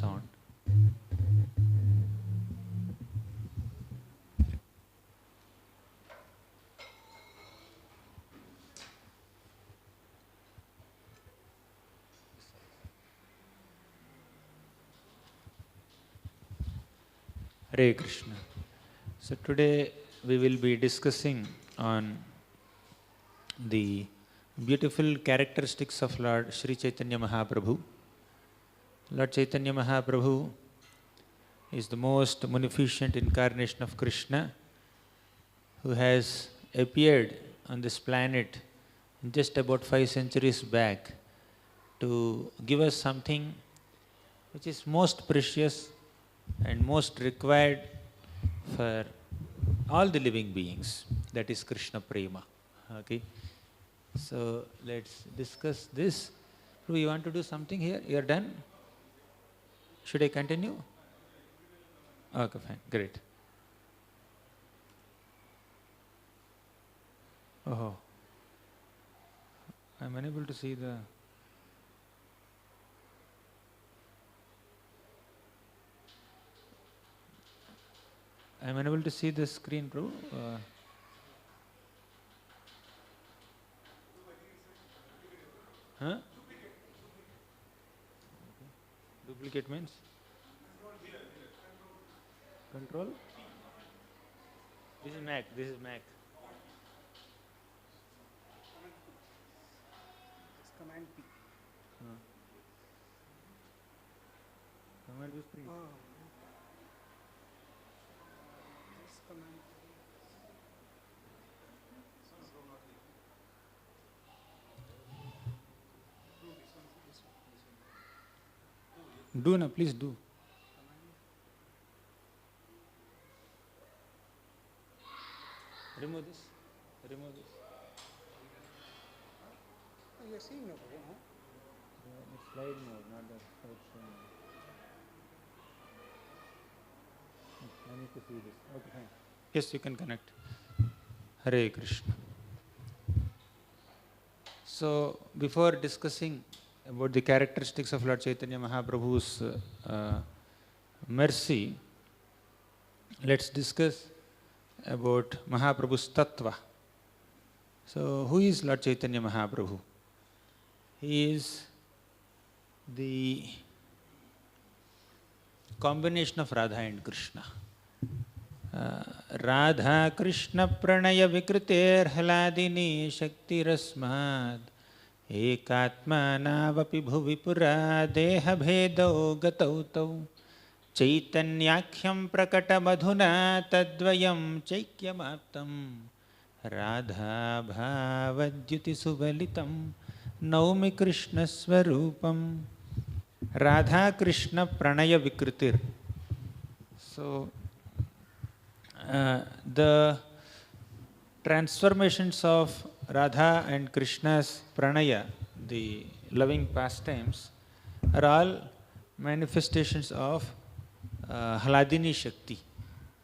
sound. Hare Krishna. So today we will be discussing on the beautiful characteristics of Lord Sri Chaitanya Mahaprabhu. Lord Chaitanya Mahaprabhu is the most munificent incarnation of Krishna who has appeared on this planet just about 5 centuries back to give us something which is most precious and most required for all the living beings, that is Krishna Prema. Okay, so let's discuss this. Do you want to do something here? You are done? Should I continue? Okay, fine, great. Oh, I'm unable to see the. I'm unable to see the screen, bro. Huh? Duplicate means? Control? This is Mac. This is Mac. It's Command P. Command is free. It's Command P. Do na, please do. Remove this. Remove this. Oh, you're seeing no problem, huh? It's slide mode, not the slide. I need to see this. Okay, fine. Yes, you can connect. Hare Krishna. So, before discussing about the characteristics of Lord Chaitanya Mahaprabhu's mercy, let's discuss about Mahaprabhu's Tattva. So, who is Lord Chaitanya Mahaprabhu? He is the combination of Radha and Krishna. Radha Krishna Pranaya Vikritir Hladini Shaktirasmad Ekatma Navapi Bhuvipura Deha Bhedo Gatau Tau Chaitanyakhyam Prakata Madhuna Tadvayam Chaikyamaptam Radha Bhavadyuti Subalitam Naumi Krishna Swarupam. Radha Krishna Pranaya Vikritir. So, the transformations of Radha and Krishna's pranaya, the loving pastimes, are all manifestations of Hladini Shakti,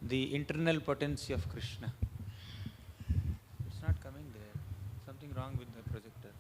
the internal potency of Krishna. It's not coming there. Something wrong with the projector.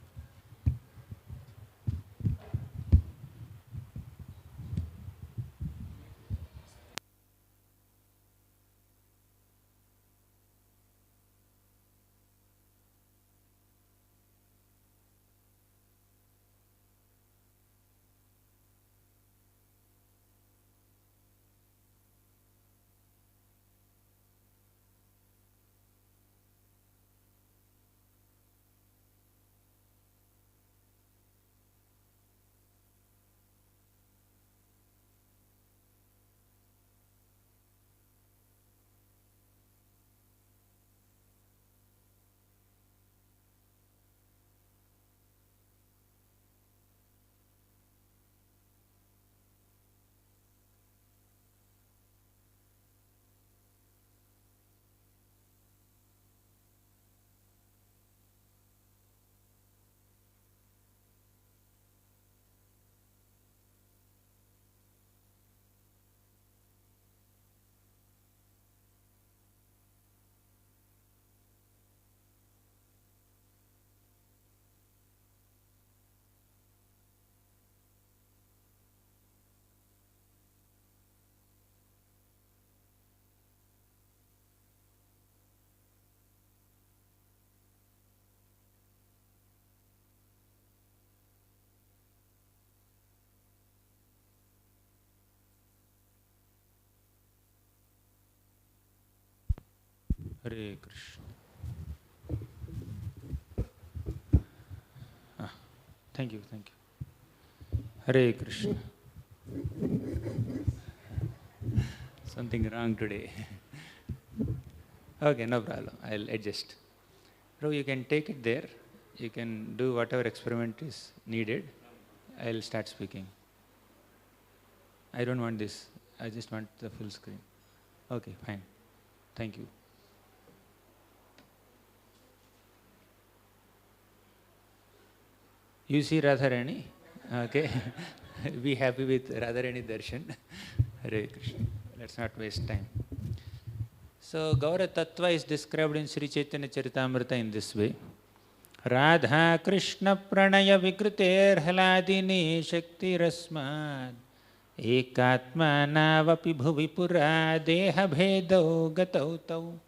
Hare Krishna. Thank you, thank you. Hare Krishna. Something wrong today. Okay, no problem. I'll adjust. Bro, you can take it there. You can do whatever experiment is needed. I'll start speaking. I don't want this. I just want the full screen. Okay, fine. Thank you. You see Radharani? Okay. Be happy with Radharani Darshan. Hare Krishna. Let's not waste time. So, Gaura Tattva is described in Sri Chaitanya Charitamrita in this way. Radha Krishna Pranaya Vikruter Haladini Shakti Rasmad Ekatma Navapi Bhuvi Pura Deha Bhedo Gatau Tau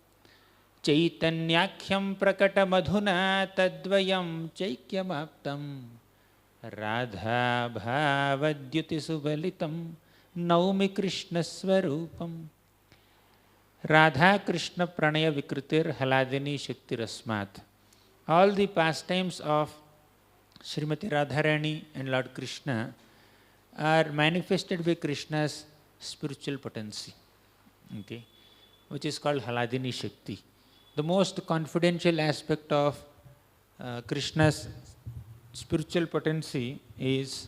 Chaitanyakhyam Prakata Madhuna Tadvayam Chaikyamaptam Radha Bhavadyuti Subalitam Naumi Krishna Swarupam. Radha Krishna Pranaya Vikrutir Haladini Shakti Rasmat. All the pastimes of Srimati Radharani and Lord Krishna are manifested by Krishna's spiritual potency, okay, which is called Haladini Shakti. The most confidential aspect of Krishna's spiritual potency is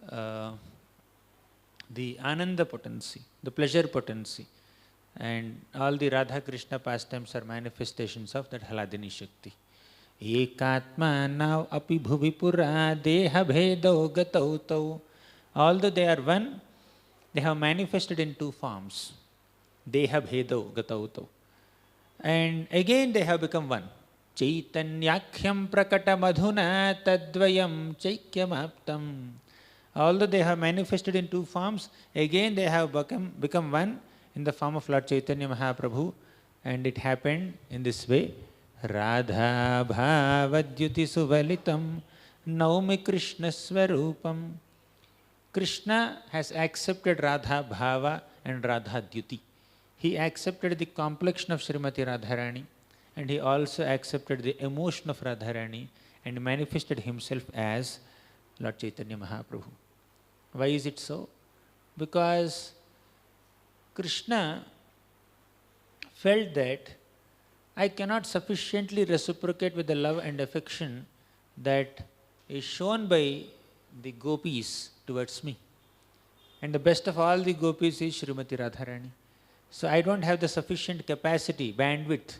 the Ananda potency, the pleasure potency. And all the Radha Krishna pastimes are manifestations of that Haladini Shakti. Ekatma now api bhuvi pura deha bhedo gatau tau. Although they are one, they have manifested in two forms. Deha bhedo gatau tau. And again they have become one. Chaitanyakhyam prakata madhuna tadvayam chaikyamaptam. Although they have manifested in two forms, again they have become one in the form of Lord Chaitanya Mahaprabhu, and it happened in this way. Radha Bhavadyuti Suvalitam Naumi Krishna Swarupam. Krishna has accepted Radha Bhava and Radha Dyuti. He accepted the complexion of Srimati Radharani, and he also accepted the emotion of Radharani and manifested himself as Lord Chaitanya Mahaprabhu. Why is it so? Because Krishna felt that I cannot sufficiently reciprocate with the love and affection that is shown by the gopis towards me. And the best of all the gopis is Srimati Radharani. So I don't have the sufficient capacity, bandwidth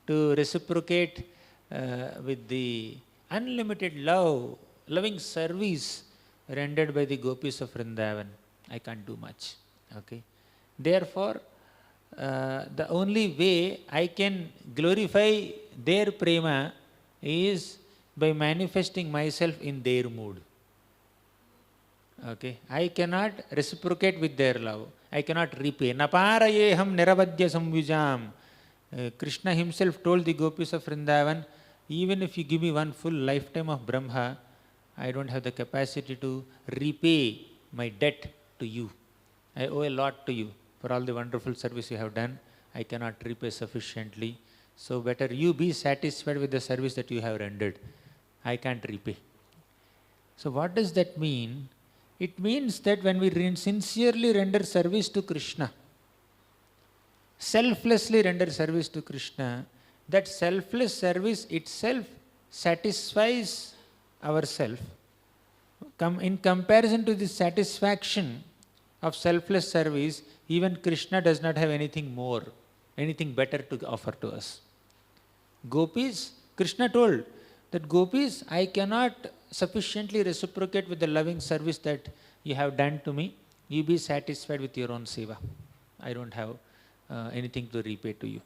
to reciprocate with the unlimited loving service rendered by the gopis of Vrindavan. I can't do much. Okay. Therefore, the only way I can glorify their prema is by manifesting myself in their mood. Okay, I cannot reciprocate with their love. I cannot repay. Naparayeham niravadya samvijam. Krishna himself told the gopis of Vrindavan, even if you give me one full lifetime of Brahma, I don't have the capacity to repay my debt to you. I owe a lot to you for all the wonderful service you have done. I cannot repay sufficiently. So better you be satisfied with the service that you have rendered. I can't repay. So what does that mean? It means that when we sincerely render service to Krishna, selflessly render service to Krishna, that selfless service itself satisfies ourself. In comparison to the satisfaction of selfless service, even Krishna does not have anything more, anything better to offer to us. Gopis, Krishna told that gopis, I cannot sufficiently reciprocate with the loving service that you have done to me. You be satisfied with your own seva. I don't have anything to repay to you.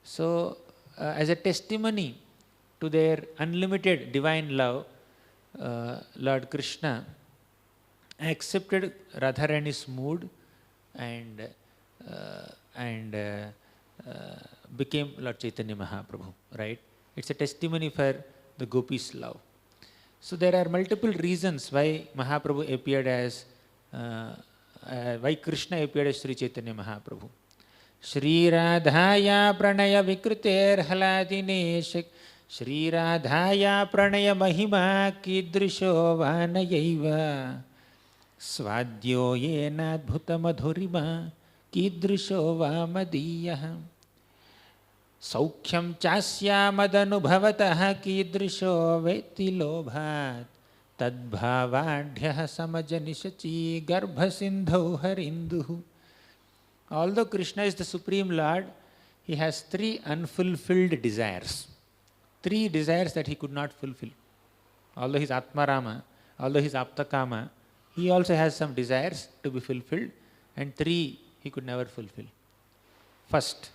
So, as a testimony to their unlimited divine love, Lord Krishna accepted Radharani's mood and became Lord Chaitanya Mahaprabhu, right? It's a testimony for the gopis' love. So there are multiple reasons why Mahaprabhu appeared as, why Krishna appeared as Sri Chaitanya Mahaprabhu. श्रीराधाया Pranay विकृतेर्हलादिने श्रीराधाया Pranay महिमा कीदृशो वा नयैव स्वाद्यो येनाद्भुतमधुरिमा कीदृशो वा मदीयः सौख्यं चास्यामदनुभवतः कीदृशो वेत्ति लोभात् तद्भावाढ्यः समजनिशची गर्भसिन्धौ हरिन्दुः. Although Krishna is the Supreme Lord, he has three unfulfilled desires. Three desires that he could not fulfill. Although he is Atmarama, although he is Aptakama, he also has some desires to be fulfilled, and three he could never fulfill. First,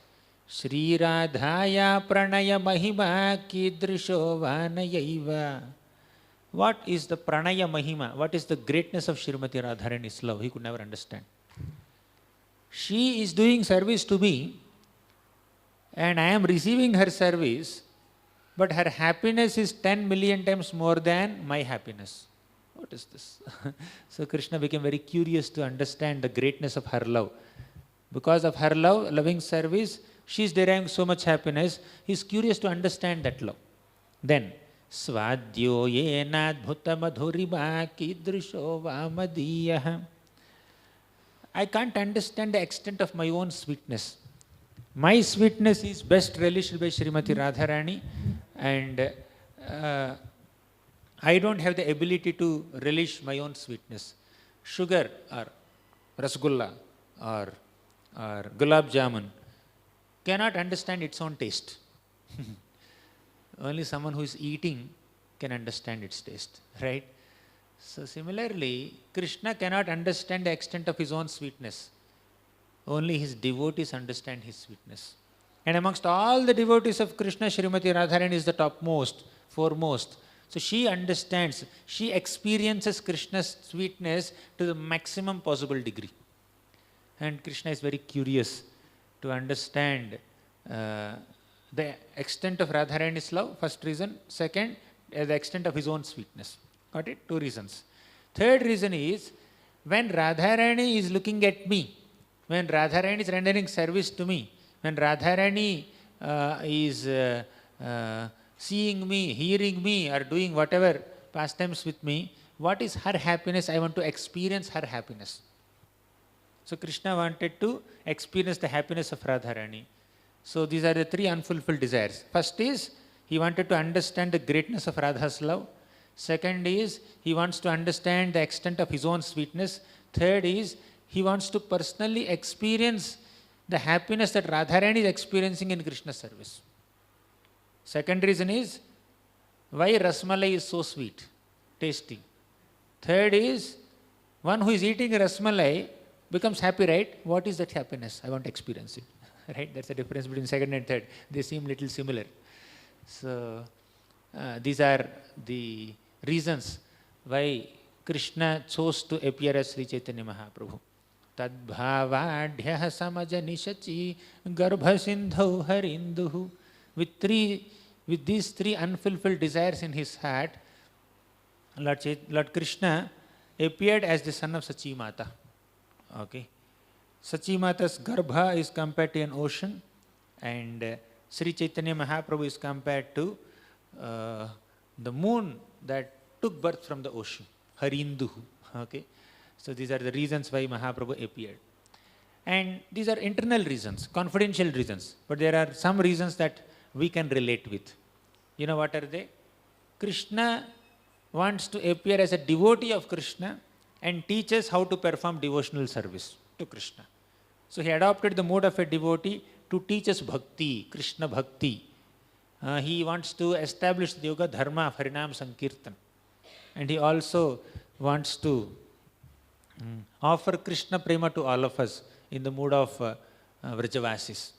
Shri Radhaya Pranaya Mahima Kidrisho Vanayaiva. What is the Pranaya Mahima? What is the greatness of Srimati Radharani's love? He could never understand. She is doing service to me, and I am receiving her service, but her happiness is 10 million times more than my happiness. What is this? So Krishna became very curious to understand the greatness of her love. Because of her love, loving service, she is deriving so much happiness. He is curious to understand that love. Then, Svadyo yenadbhuta madhurima kidrisho vamadiyah. I can't understand the extent of my own sweetness. My sweetness is best relished by Srimati Radharani, and I don't have the ability to relish my own sweetness. Sugar or rasgulla or gulab jamun cannot understand its own taste. Only someone who is eating can understand its taste, right? So similarly, Krishna cannot understand the extent of his own sweetness. Only his devotees understand his sweetness. And amongst all the devotees of Krishna, Srimati Radharani is the topmost, foremost. So she understands, she experiences Krishna's sweetness to the maximum possible degree. And Krishna is very curious to understand the extent of Radharani's love, first reason. Second, the extent of his own sweetness. Got it? Two reasons. Third reason is, when Radharani is looking at me, when Radharani is rendering service to me, when Radharani is seeing me, hearing me, or doing whatever pastimes with me, what is her happiness? I want to experience her happiness. So Krishna wanted to experience the happiness of Radharani. So these are the three unfulfilled desires. First is, he wanted to understand the greatness of Radha's love. Second is, he wants to understand the extent of his own sweetness. Third is, he wants to personally experience the happiness that Radharani is experiencing in Krishna's service. Second reason is, why Rasmalai is so sweet, tasty. Third is, one who is eating Rasmalai becomes happy, right? What is that happiness? I want to experience it. Right? That's the difference between second and third. They seem little similar. So these are the reasons why Krishna chose to appear as Sri Chaitanya Mahaprabhu. Tadbhavadhyah samajanishachi garbhasindhau harinduhu. With these three unfulfilled desires in his heart, Lord Krishna appeared as the son of Sachi Mata. Okay. Sachi Mata's Garbha is compared to an ocean, and Sri Chaitanya Mahaprabhu is compared to the moon that took birth from the ocean, Harinduhu. Okay. So these are the reasons why Mahaprabhu appeared. And these are internal reasons, confidential reasons, but there are some reasons that we can relate with. You know what are they? Krishna wants to appear as a devotee of Krishna and teach us how to perform devotional service to Krishna. So he adopted the mode of a devotee to teach us bhakti, Krishna bhakti. He wants to establish the yoga dharma of Harinam Sankirtan. And he also wants to offer Krishna prema to all of us in the mood of Vrajavasis.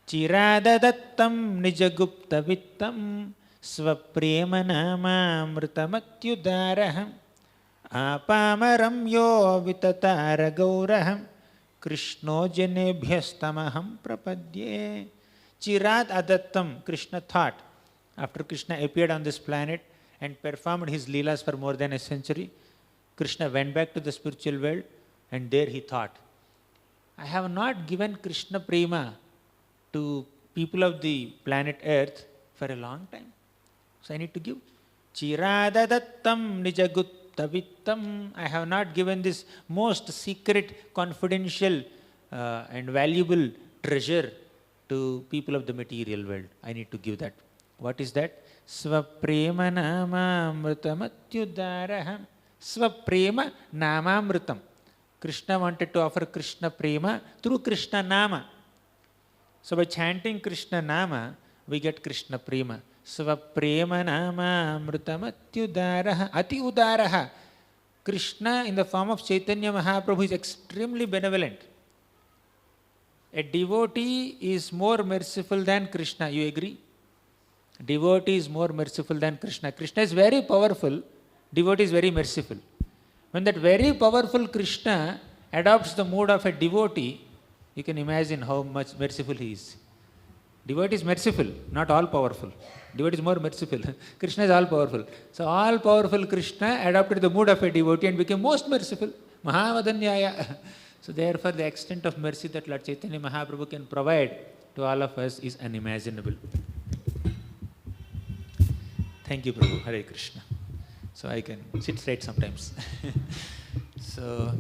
Chiradadattam nijagupta vittam svaprema namamritamatyudaraham apamaram yo vitatara gauraham Krishno janebhyastamaham prapadye. Chirad adattam, Krishna thought, after Krishna appeared on this planet and performed his leelas for more than a century, Krishna went back to the spiritual world, and there he thought, I have not given Krishna Prema to people of the planet Earth for a long time. So I need to give. Chiradadattam nijagutavittam. I have not given this most secret, confidential and valuable treasure to people of the material world. I need to give that. What is that? Swaprema namamritamatyudaraha. Swaprema namamritam. Krishna wanted to offer Krishna Prema through Krishna Nama. So by chanting Krishna Nama, we get Krishna Prema. Swaprema namamritamatyudaraha. Ati udaraha. Krishna in the form of Chaitanya Mahaprabhu is extremely benevolent. A devotee is more merciful than Krishna. You agree? Devotee is more merciful than Krishna. Krishna is very powerful. Devotee is very merciful. When that very powerful Krishna adopts the mood of a devotee, you can imagine how much merciful he is. Devotee is merciful, not all powerful. Devotee is more merciful. Krishna is all powerful. So all powerful Krishna adopted the mood of a devotee and became most merciful. Mahavadanyaya. So therefore the extent of mercy that Lord Chaitanya Mahaprabhu can provide to all of us is unimaginable. Thank you, Prabhu. Hare Krishna. So I can sit straight sometimes. So,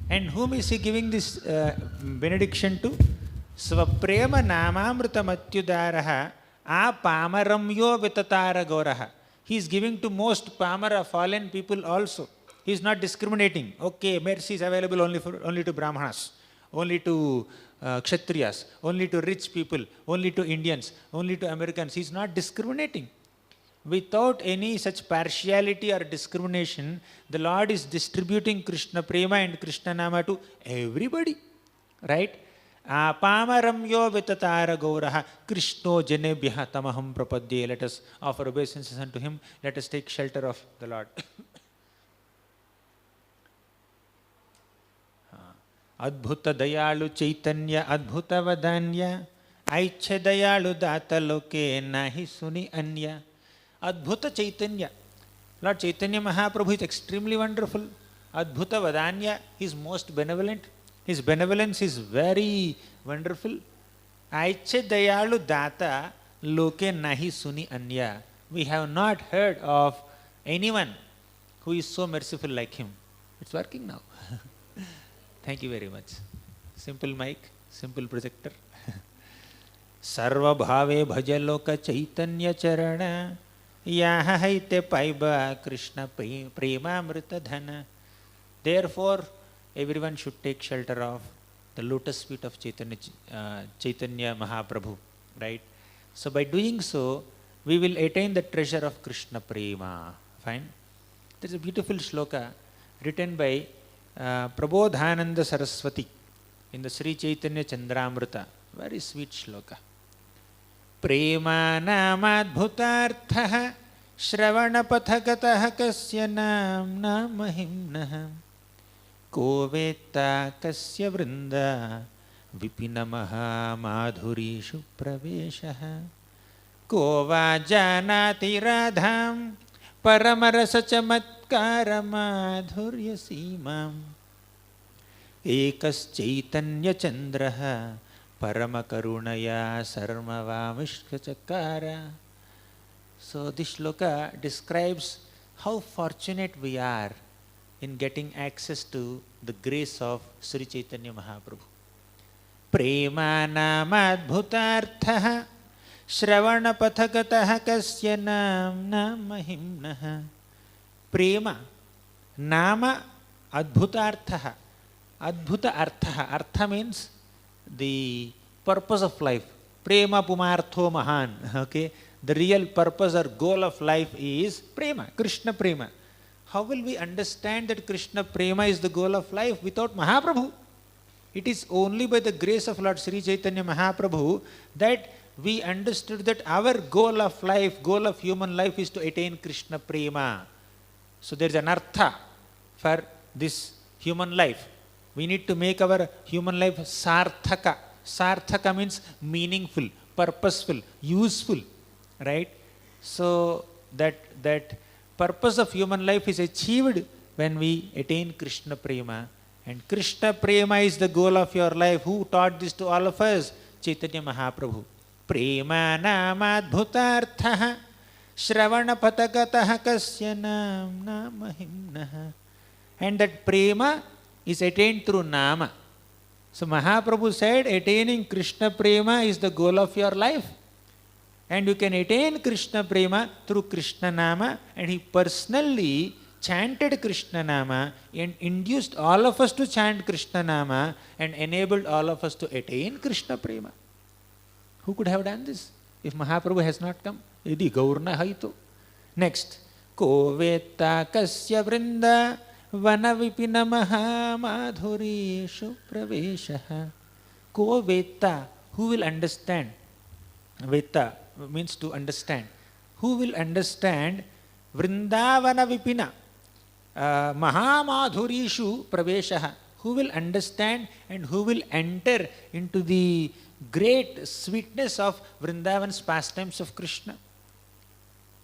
and whom is he giving this benediction to? Swaprema namamritamatyudaraha apamaramyo vitatara gauraha. He is giving to most pamara, fallen people also. He is not discriminating. Okay, mercy is available only to Brahmanas, only to Kshatriyas, only to rich people, only to Indians, only to Americans. He is not discriminating. Without any such partiality or discrimination, the Lord is distributing Krishna Prema and Krishna Nama to everybody. Right? Apamaramyo vitatara gauraha Krishno janebhya tamaham prapadye. Let us offer obeisances unto him. Let us take shelter of the Lord. Adbhuta dayalu chaitanya adbhuta vadanya aichha dayalu data loke nahi suni anya. Adbhuta Chaitanya. Lord Chaitanya Mahaprabhu is extremely wonderful. Adbhuta Vadanya, he is most benevolent. His benevolence is very wonderful. Aiche Dayalu Data Loke Nahi Suni Anya. We have not heard of anyone who is so merciful like him. It's working now. Thank you very much. Simple mic, simple projector. Sarva Bhave Bhajaloka Chaitanya Charana. Yaha haite paiba Krishna prema amrita dhana. Therefore, everyone should take shelter of the lotus feet of Chaitanya Mahaprabhu. Right? So by doing so, we will attain the treasure of Krishna Prema. Fine? There is a beautiful shloka written by Prabodhananda Saraswati in the Sri Chaitanya Chandramrita. Very sweet shloka. Prema namadbhutarthaha shravanapathagatah kasya namna mahimnah ko veta kasya vrinda vipinamaha madhurishu praveshah ko va janati radham paramarasa chamatkara madhurya simam ekas chaitanya chandraha Paramakarunaya Sarmavamishka Chakara. So this shloka describes how fortunate we are in getting access to the grace of Sri Chaitanya Mahaprabhu. Prema namadbhutarthaha shravana pathagataha kasya namna mahimnaha. Prema nama adbhutarthaha. Adbhuta arthaha. Artha means the purpose of life. Prema pumartho mahan. Okay, the real purpose or goal of life is prema, Krishna Prema. How will we understand that Krishna Prema is the goal of life without Mahaprabhu? It is only by the grace of Lord Sri Chaitanya Mahaprabhu that we understood that our goal of life, goal of human life is to attain Krishna Prema. So there is an artha for this human life. We need to make our human life sarthaka. Sarthaka means meaningful, purposeful, useful, right? So that purpose of human life is achieved when we attain Krishna Prema And Krishna Prema is the goal of your life. Who taught this to all of us? Chaitanya Mahaprabhu. Prema namadbhutarthaha Shravana patagataha kasya namahimnaha. And that prema is attained through nama. So Mahaprabhu said, attaining Krishna Prema is the goal of your life. And you can attain Krishna Prema through Krishna Nama. And he personally chanted Krishna Nama and induced all of us to chant Krishna Nama and enabled all of us to attain Krishna Prema. Who could have done this if Mahaprabhu has not come? Yadi Gaurna Haito. Next. Ko veta kasya vrinda vana vipina maha madhurishu praveshaha. Ko veta. Who will understand? Veta means to understand. Who will understand Vrindavana Vipina Mahamadhurishu Praveshaha? Who will understand and who will enter into the great sweetness of Vrindavan's pastimes of Krishna?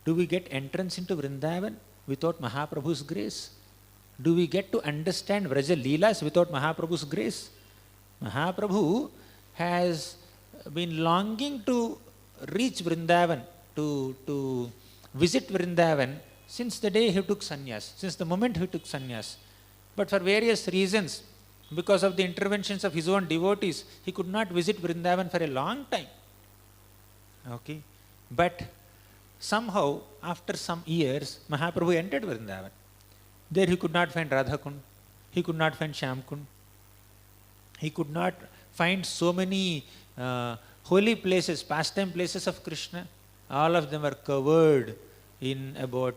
Do we get entrance into Vrindavan without Mahaprabhu's grace? Do we get to understand Vraja Leelas without Mahaprabhu's grace? Mahaprabhu has been longing to reach Vrindavan, to visit Vrindavan since the day he took sannyas, since the moment he took sannyas. But for various reasons, because of the interventions of his own devotees, he could not visit Vrindavan for a long time. Okay, but somehow, after some years, Mahaprabhu entered Vrindavan. There he could not find Radhakund, he could not find Shyamkund, he could not find so many holy places, pastime places of Krishna. All of them are covered in about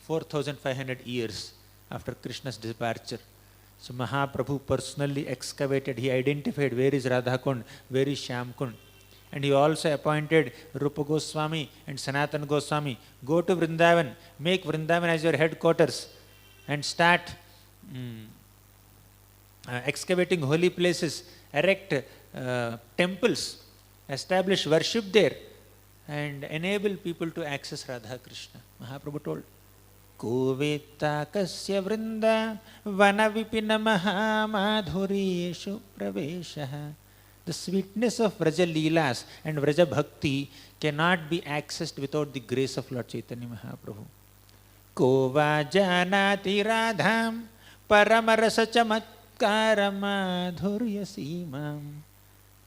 4,500 years after Krishna's departure. So Mahaprabhu personally excavated, he identified where is Radhakund, where is Shyamkund. And he also appointed Rupa Goswami and Sanatana Goswami, go to Vrindavan, make Vrindavan as your headquarters and start excavating holy places, erect temples, establish worship there and enable people to access Radha Krishna. Mahaprabhu told, Ko veta kasya vrinda vana vipina maha madhurishu praveshaha. The sweetness of Vraja Leelas and Vraja Bhakti cannot be accessed without the grace of Lord Chaitanya Mahaprabhu. Ko va janati radham paramarasa chamatkara madhurya simam.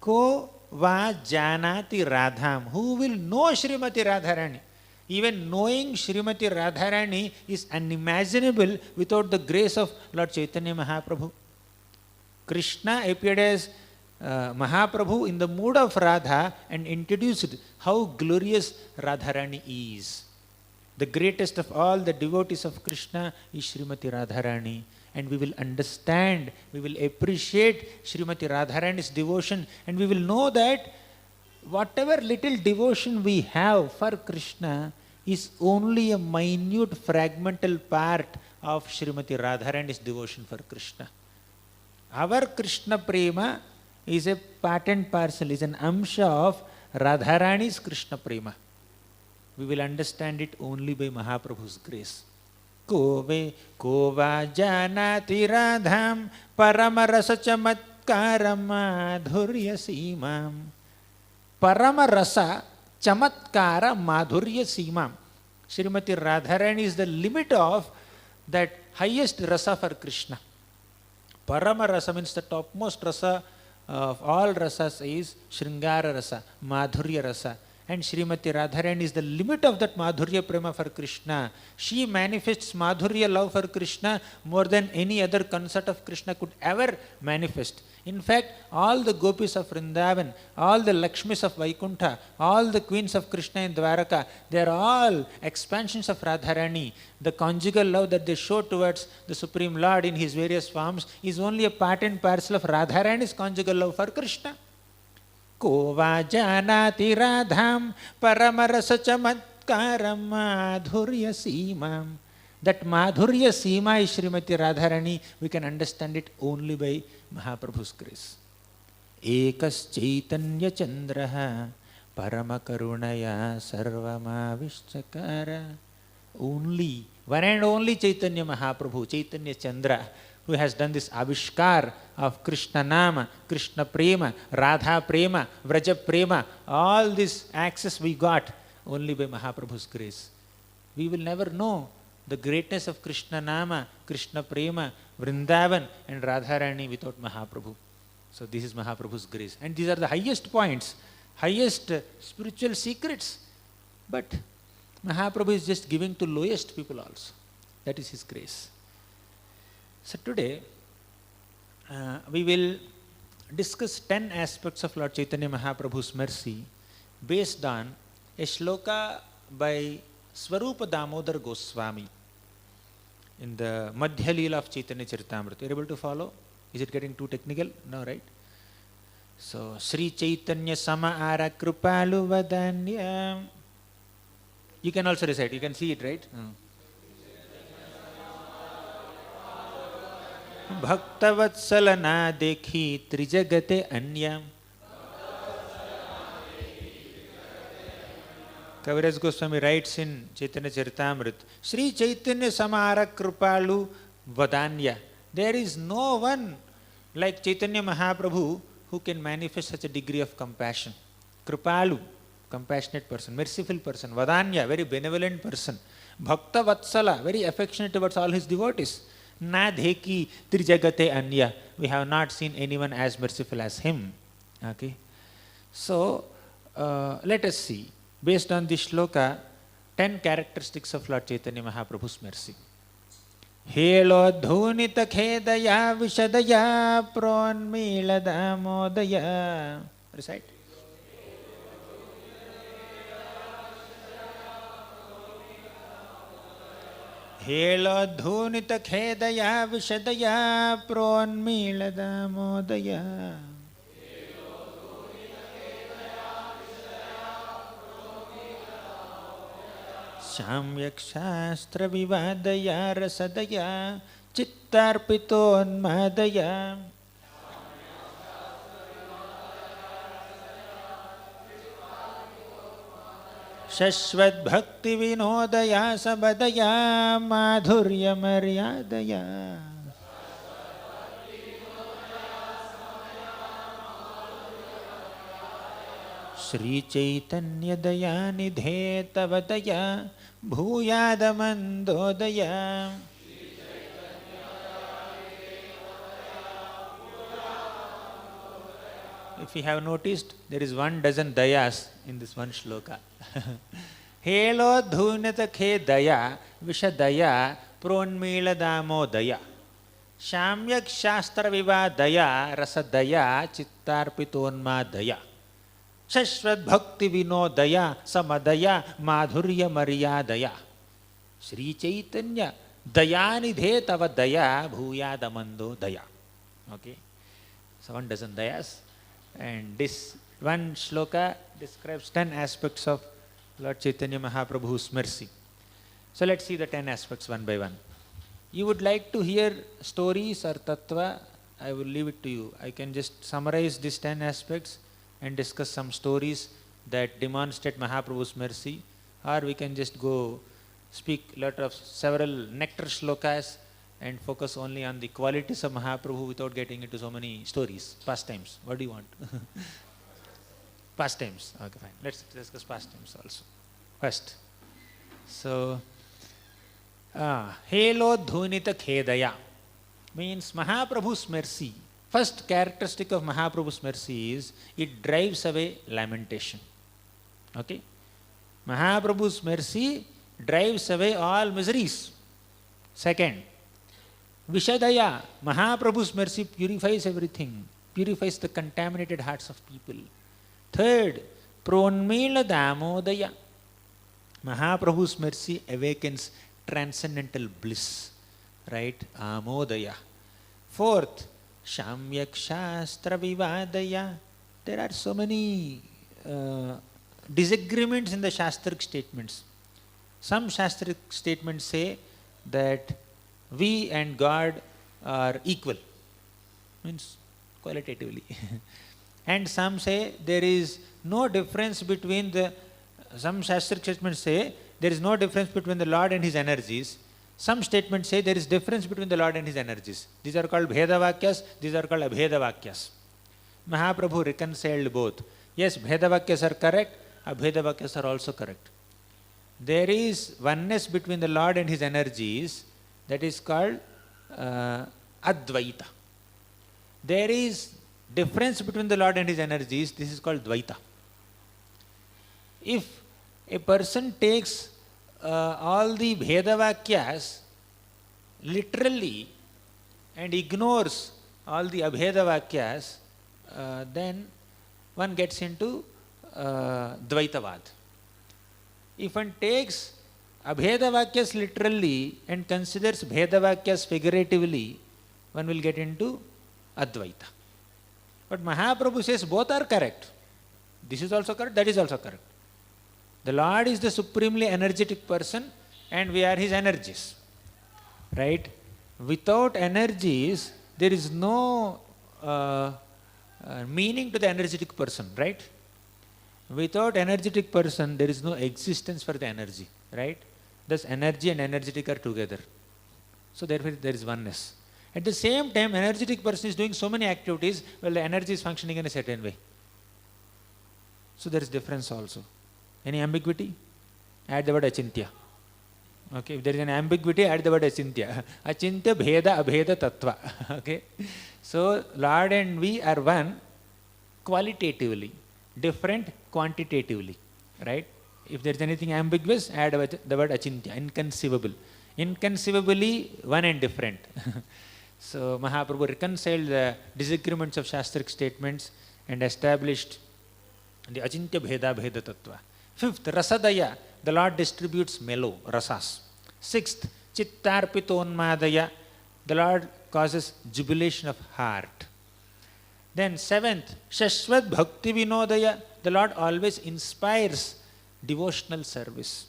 Ko va janati radham. Who will know Srimati Radharani? Even knowing Srimati Radharani is unimaginable without the grace of Lord Chaitanya Mahaprabhu. Krishna appeared as Mahaprabhu in the mood of Radha and introduced how glorious Radharani is. The greatest of all the devotees of Krishna is Srimati Radharani. And we will understand, we will appreciate Srimati Radharani's devotion, and we will know that whatever little devotion we have for Krishna is only a minute fragmental part of Srimati Radharani's devotion for Krishna. Our Krishna Prema is a part and parcel, is an amsha of Radharani's Krishna Prema. We will understand it only by Mahaprabhu's grace. Ko va janati radham paramarasa chamatkara madhurya simam. Paramarasa chamatkara madhurya simam. Srimati Radharani is the limit of that highest rasa for Krishna. Paramarasa means the topmost rasa of all rasas is Shringara rasa, Madhurya rasa. And Srimati Radharani is the limit of that Madhurya Prema for Krishna. She manifests Madhurya love for Krishna more than any other consort of Krishna could ever manifest. In fact, all the gopis of Vrindavan, all the Lakshmis of Vaikuntha, all the queens of Krishna in Dwaraka, they are all expansions of Radharani. The conjugal love that they show towards the Supreme Lord in his various forms is only a part and parcel of Radharani's conjugal love for Krishna. Ko va janati radham paramarasa chamatkaram madhurya simam. That Madhurya Sima is Srimati Radharani. We can understand it only by Mahaprabhu's grace. Ekas Chaitanya Chandraha Paramakarunaya Sarvamavischakara. Only, one and only Chaitanya Mahaprabhu, Chaitanya Chandra, who has done this Avishkar of Krishna Nama, Krishna Prema, Radha Prema, Vraja Prema, all these access we got only by Mahaprabhu's grace. We will never know the greatness of Krishna Nama, Krishna Prema, Vrindavan and Radharani without Mahaprabhu. So this is Mahaprabhu's grace. And these are the highest points, highest spiritual secrets. But Mahaprabhu is just giving to lowest people also. That is his grace. So today, we will discuss 10 aspects of Lord Chaitanya Mahaprabhu's mercy based on a shloka by Swarupa Damodar Goswami in the Madhya Leela of Chaitanya Charitamrita. Are you able to follow? Is it getting too technical? No, right? So, Sri Chaitanya Sama Ara Kripalu Vadanya. You can also recite, you can see it, right? Bhaktavatsala na dekhi trijagate anyam. Kaviraj Goswami writes in Chaitanya Charitamrita, Sri Chaitanya Samara Kripalu Vadanya. There is no one like Chaitanya Mahaprabhu who can manifest such a degree of compassion. Kripalu, compassionate person, merciful person. Vadanya, very benevolent person. Bhakta Vatsala, very affectionate towards all his devotees. Na dheki trijagate anya. We have not seen anyone as merciful as him. Okay. So, let us see, based on this shloka, 10 characteristics of Lord Chaitanya Mahaprabhu's mercy. Helodhunita khedaya vishadaya pronmila damodaya. Recite. Helodhunita khedaya vishadaya pronmila damodaya. Shamyak Shastra Vivadaya Rasadaya Chittarpiton Madaya. Shashvat Bhakti Vinodaya Sabadaya Madhurya Maryadaya. Sri Chaitanya Daya Nidhe Tavadaya Bhuyada Mandodaya. If you have noticed, there is 12 dayas in this one shloka. Helo dhunata khe daya vishadaya pronmila damodaya. Shamyak shastra vivadaya rasadaya chittarpitonmadaya. Shashvat Bhakti Vinodaya Samadaya Madhurya Maryadaya. Sri Chaitanya Dayanidhe Tava Daya Bhuyadamando Daya. Okay. So 12 dayas. And this one shloka describes 10 aspects of Lord Chaitanya Mahaprabhu's mercy. So let's see the 10 aspects one by one. You would like to hear stories or tattva? I will leave it to you. I can just summarize these 10 aspects and discuss some stories that demonstrate Mahaprabhu's mercy, or we can just go speak lot of several nectar shlokas and focus only on the qualities of Mahaprabhu without getting into so many stories, pastimes. What do you want? Pastimes. Okay, fine. Let's discuss pastimes also. First. So, Helo Dhunita Khedaya means Mahaprabhu's mercy. First characteristic of Mahaprabhu's mercy is it drives away lamentation. Okay? Mahaprabhu's mercy drives away all miseries. Second, Vishadaya, Mahaprabhu's mercy purifies everything, purifies the contaminated hearts of people. Third, Pronmila Damodaya, Mahaprabhu's mercy awakens transcendental bliss, right? Amodaya. Fourth, Shamyak Shastra Vivadaya. There are so many disagreements in the Shastric statements. Some Shastric statements say that we and God are equal, means qualitatively. And some say there is no difference between some Shastric statements say there is no difference between the Lord and his energies, Some statements say there is difference between the Lord and his energies. These are called Bheda Vakyas, these are called Abheda Vakyas. Mahaprabhu reconciled both. Yes, Bheda Vakyas are correct, Abheda Vakyas are also correct. There is oneness between the Lord and his energies, that is called Advaita. There is difference between the Lord and his energies, this is called Dvaita. If a person takes all the Bheda Vakyas literally and ignores all the Abheda Vakyas, then one gets into Dvaitavad. If one takes Abheda Vakyas literally and considers Bheda Vakyas figuratively, one will get into Advaita. But Mahaprabhu says both are correct. This is also correct, that is also correct. The Lord is the supremely energetic person and we are his energies. Right? Without energies, there is no meaning to the energetic person. Right? Without energetic person, there is no existence for the energy. Right? Thus energy and energetic are together. So therefore there is oneness. At the same time, energetic person is doing so many activities, well, the energy is functioning in a certain way. So there is difference also. Any ambiguity? Add the word achintya. Okay, if there is an ambiguity, add the word achintya. Achintya bheda abheda tattva. Okay, so Lord and we are one qualitatively, different quantitatively. Right? If there is anything ambiguous, add the word achintya, inconceivable. Inconceivably one and different. So Mahaprabhu reconciled the disagreements of Shastric statements and established the achintya bheda bheda tattva. Fifth, rasadaya, the Lord distributes mellow, rasas. Sixth, chittarpitonmadaya, the Lord causes jubilation of heart. Then seventh, shashvat bhakti vinodaya, the Lord always inspires devotional service.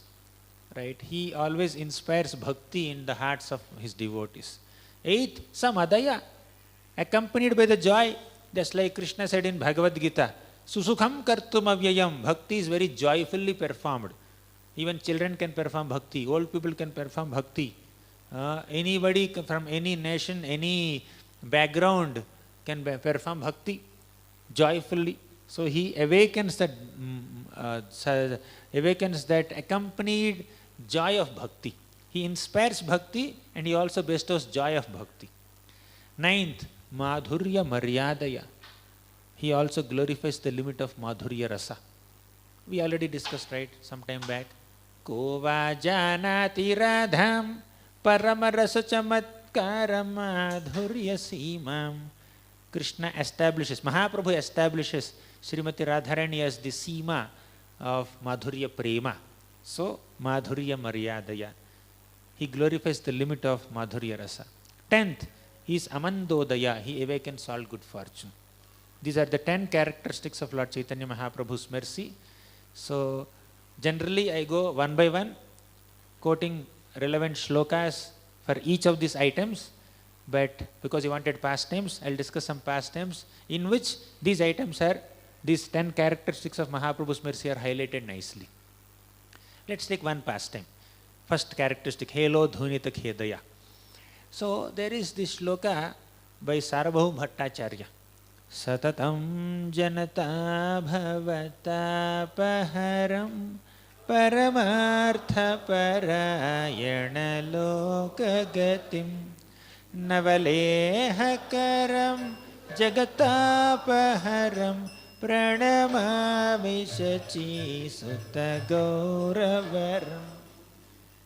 Right? He always inspires bhakti in the hearts of his devotees. Eighth, samadaya, accompanied by the joy, just like Krishna said in Bhagavad Gita, Susukham kartum avyayam. Bhakti is very joyfully performed. Even children can perform bhakti. Old people can perform bhakti. Anybody from any nation, any background can perform bhakti joyfully. So he awakens that accompanied joy of bhakti. He inspires bhakti and he also bestows joy of bhakti. Ninth, madhurya maryadaya. He also glorifies the limit of madhurya rasa. We already discussed, right, some time back. Kova janati radham paramarasa chamatkara madhurya simam. Krishna establishes, Mahaprabhu establishes Srimati Radharani as the Sima of Madhurya Prema. So, Madhurya Maryadaya. He glorifies the limit of Madhurya Rasa. 10th, he is Amandodaya. He awakens all good fortune. These are the 10 characteristics of Lord Chaitanya Mahaprabhu's mercy. So, generally I go one by one, quoting relevant shlokas for each of these items. But because you wanted past names, I'll discuss some past names in which these items are, these 10 characteristics of Mahaprabhu's mercy are highlighted nicely. Let's take one past time. First characteristic, Helo Dhunita Khedaya. So there is this shloka by Sarabhau Bhattacharya. Satatam janata bhavata paharam paramartha parayana lokagatim Navalehakaram jagatapaharam pranamami shachi sutta gauravaram.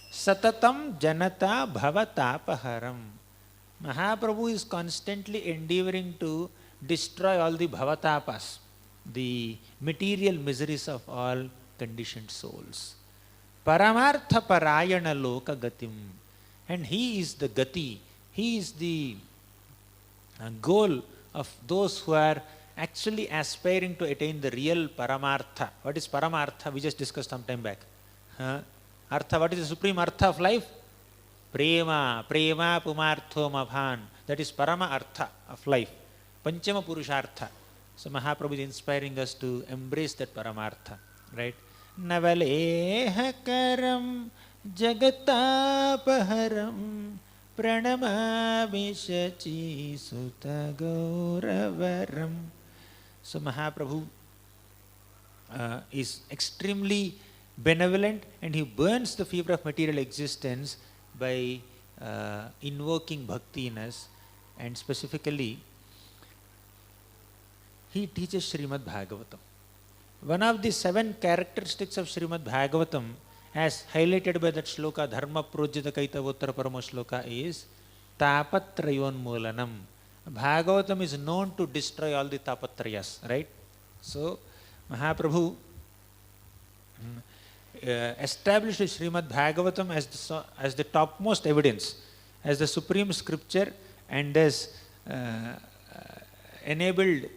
Satatam janata bhavatapaharam. Mahaprabhu is constantly endeavoring to destroy all the bhavatapas, the material miseries of all conditioned souls. Paramartha parayana loka gatim. And he is the gati. He is the goal of those who are actually aspiring to attain the real paramartha. What is paramartha? We just discussed some time back. Artha, what is the supreme artha of life? Prema, prema pumartho mabhan. That is parama artha of life. Panchama purushartha. So Mahaprabhu is inspiring us to embrace that paramartha. Right? Navalehakaram Jagatapaharam Pranamami Shachi Sutta Gauravaram. So Mahaprabhu is extremely benevolent, and he burns the fever of material existence by invoking bhakti in us, and specifically he teaches Srimad Bhagavatam. One of the 7 characteristics of Srimad Bhagavatam, as highlighted by that shloka, Dharma Projita Kaitavottara Paramo shloka, is Tapatrayon Moolanam. Bhagavatam is known to destroy all the tapatrayas, right? So, Mahaprabhu established Srimad Bhagavatam as the topmost evidence, as the supreme scripture, and as enabled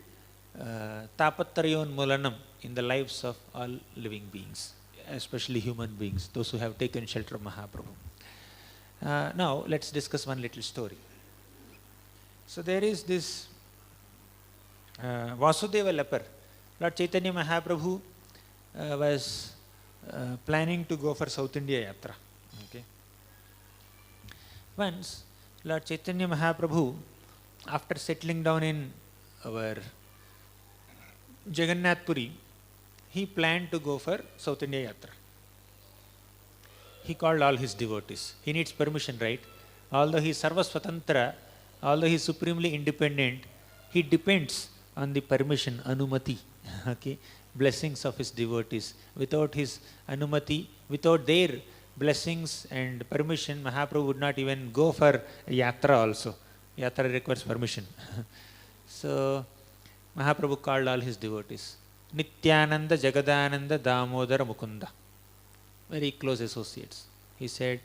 Tapatrayon Moolanam in the lives of all living beings, especially human beings, those who have taken shelter of Mahaprabhu. Now, let's discuss one little story. So, there is this Vasudeva leper. Lord Chaitanya Mahaprabhu was planning to go for South India Yatra. Okay. Once, Lord Chaitanya Mahaprabhu, after settling down in our Jagannath Puri, he planned to go for South India Yatra. He called all his devotees. He needs permission, right? Although he is Sarva Swatantra, although he is supremely independent, he depends on the permission, Anumati, okay, blessings of his devotees. Without his Anumati, without their blessings and permission, Mahaprabhu would not even go for Yatra also. Yatra requires permission. So, Mahaprabhu called all his devotees. Nityananda, Jagadananda, Damodara, Mukunda. Very close associates. He said,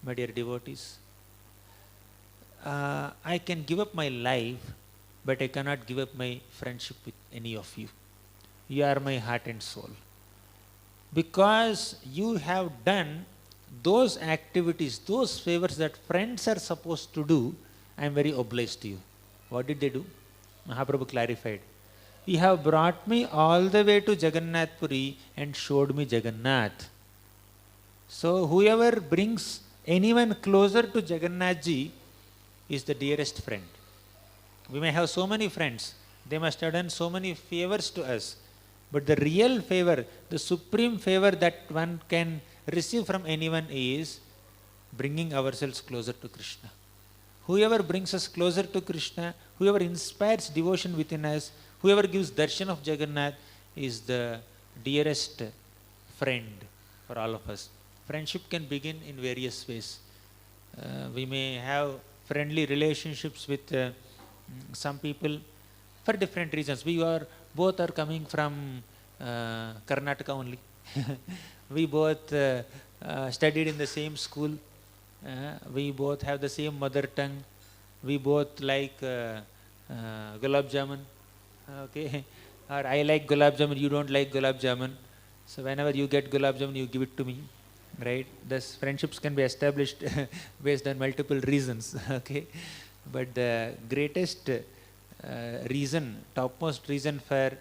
my dear devotees, I can give up my life, but I cannot give up my friendship with any of you. You are my heart and soul. Because you have done those activities, those favors that friends are supposed to do, I am very obliged to you. What did they do? Mahaprabhu clarified. You have brought me all the way to Jagannath Puri and showed me Jagannath. So whoever brings anyone closer to Jagannath Ji is the dearest friend. We may have so many friends, they must have done so many favors to us, but the real favor, the supreme favor that one can receive from anyone is bringing ourselves closer to Krishna. Whoever brings us closer to Krishna, whoever inspires devotion within us, whoever gives darshan of Jagannath is the dearest friend for all of us. Friendship can begin in various ways. We may have friendly relationships with some people for different reasons. We are both are coming from Karnataka only. We both studied in the same school. We both have the same mother tongue. We both like gulab jamun. Okay, or I like gulab jamun, you don't like gulab jamun. So whenever you get gulab jamun, you give it to me, right? Thus friendships can be established based on multiple reasons. Okay, but the greatest reason, topmost reason for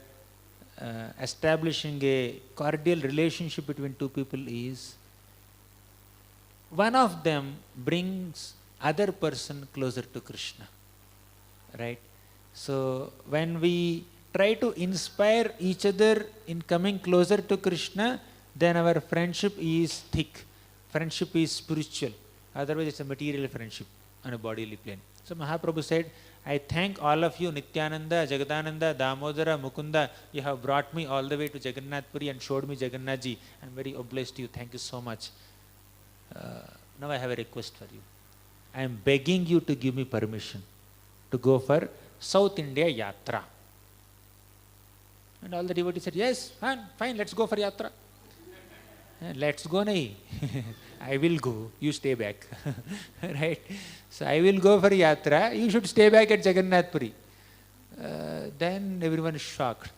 establishing a cordial relationship between two people is one of them brings other person closer to Krishna, right? So when we try to inspire each other in coming closer to Krishna, then our friendship is thick. Friendship is spiritual. Otherwise it's a material friendship on a bodily plane. So Mahaprabhu said, I thank all of you, Nityananda, Jagadananda, Damodara, Mukunda. You have brought me all the way to Jagannath Puri and showed me Jagannath Ji. I am very obliged to you. Thank you so much. Now I have a request for you. I am begging you to give me permission to go for South India Yatra. And all the devotees said, yes, fine, let's go for Yatra. Let's go, nahi. I will go, you stay back. Right? So I will go for Yatra, you should stay back at Jagannath Puri. Then everyone is shocked.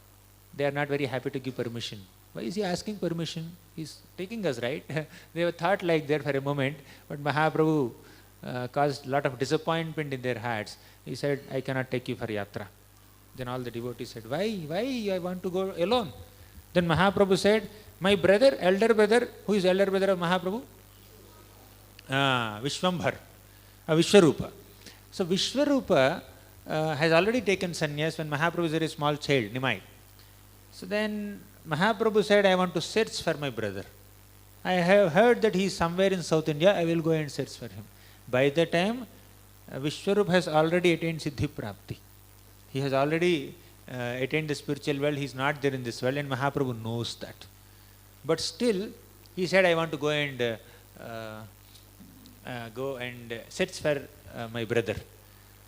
They are not very happy to give permission. Why is he asking permission? He's taking us, right? They were thought like that for a moment, but Mahaprabhu caused a lot of disappointment in their hearts. He said, I cannot take you for Yatra. Then all the devotees said, why I want to go alone? Then Mahaprabhu said, my brother, elder brother, who is elder brother of Mahaprabhu? Vishwambhar, Vishwarupa. So Vishwarupa has already taken sannyas when Mahaprabhu is a very small child, Nimai. So then Mahaprabhu said, I want to search for my brother. I have heard that he is somewhere in South India, I will go and search for him. By the time, Vishwarup has already attained Siddhi Prapti. He has already attained the spiritual world, he is not there in this world, and Mahaprabhu knows that. But still, he said, I want to go and search for my brother.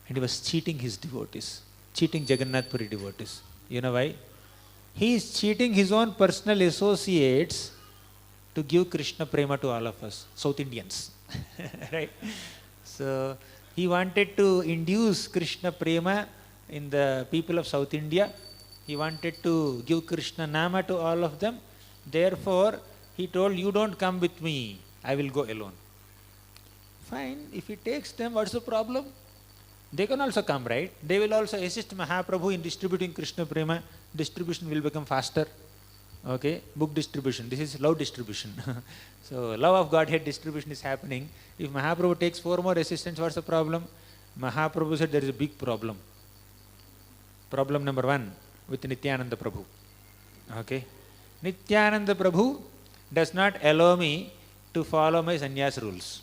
And he was cheating his devotees, cheating Jagannath Puri devotees. You know why? He is cheating his own personal associates to give Krishna prema to all of us, South Indians. Right? So, he wanted to induce Krishna prema in the people of South India. He wanted to give Krishna nama to all of them. Therefore, he told, you don't come with me, I will go alone. Fine, if he takes them, what's the problem? They can also come, right? They will also assist Mahaprabhu in distributing Krishna prema. Distribution will become faster. Okay, book distribution. This is love distribution. So, love of Godhead distribution is happening. If Mahaprabhu takes 4 more assistants, what's the problem? Mahaprabhu said there is a big problem. Problem number 1 with Nityananda Prabhu. Okay, Nityananda Prabhu does not allow me to follow my sannyas rules.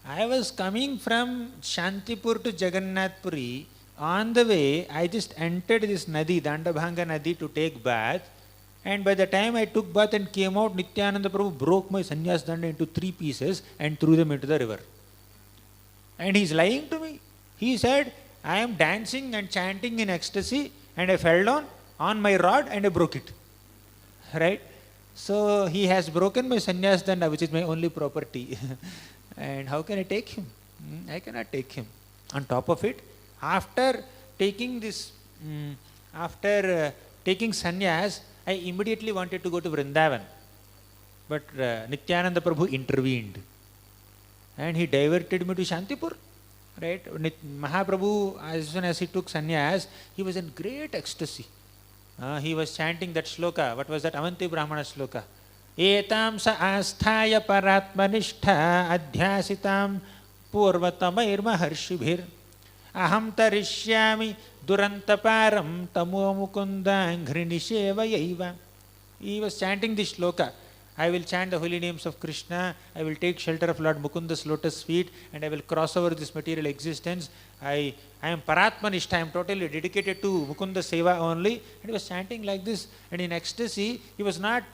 I was coming from Shantipur to Jagannath Puri. On the way, I just entered this Nadi, Dandabhanga Nadi, to take bath. And by the time I took bath and came out, Nityananda Prabhu broke my sannyas danda into 3 pieces and threw them into the river. And he is lying to me. He said, I am dancing and chanting in ecstasy and I fell down on my rod and I broke it. Right? So he has broken my sannyas danda, which is my only property. And how can I take him? I cannot take him. On top of it, after taking this, taking sannyas, I immediately wanted to go to Vrindavan. But Nityananda Prabhu intervened. And he diverted me to Shantipur. Right? Mahaprabhu, as soon as he took sannyas, he was in great ecstasy. He was chanting that shloka. What was that? Avanti Brahmana shloka. Etam sa asthaya paratmanishta adhyasitam purvatamair maharshibhir aham tarishyami durantaparam tamo mukundangrinisheva yaiva. He was chanting this shloka. I will chant the holy names of Krishna, I will take shelter of Lord Mukunda's lotus feet, and I will cross over this material existence. I am Paratmanishta, I am totally dedicated to Mukunda Seva only. And he was chanting like this, and in ecstasy, he was not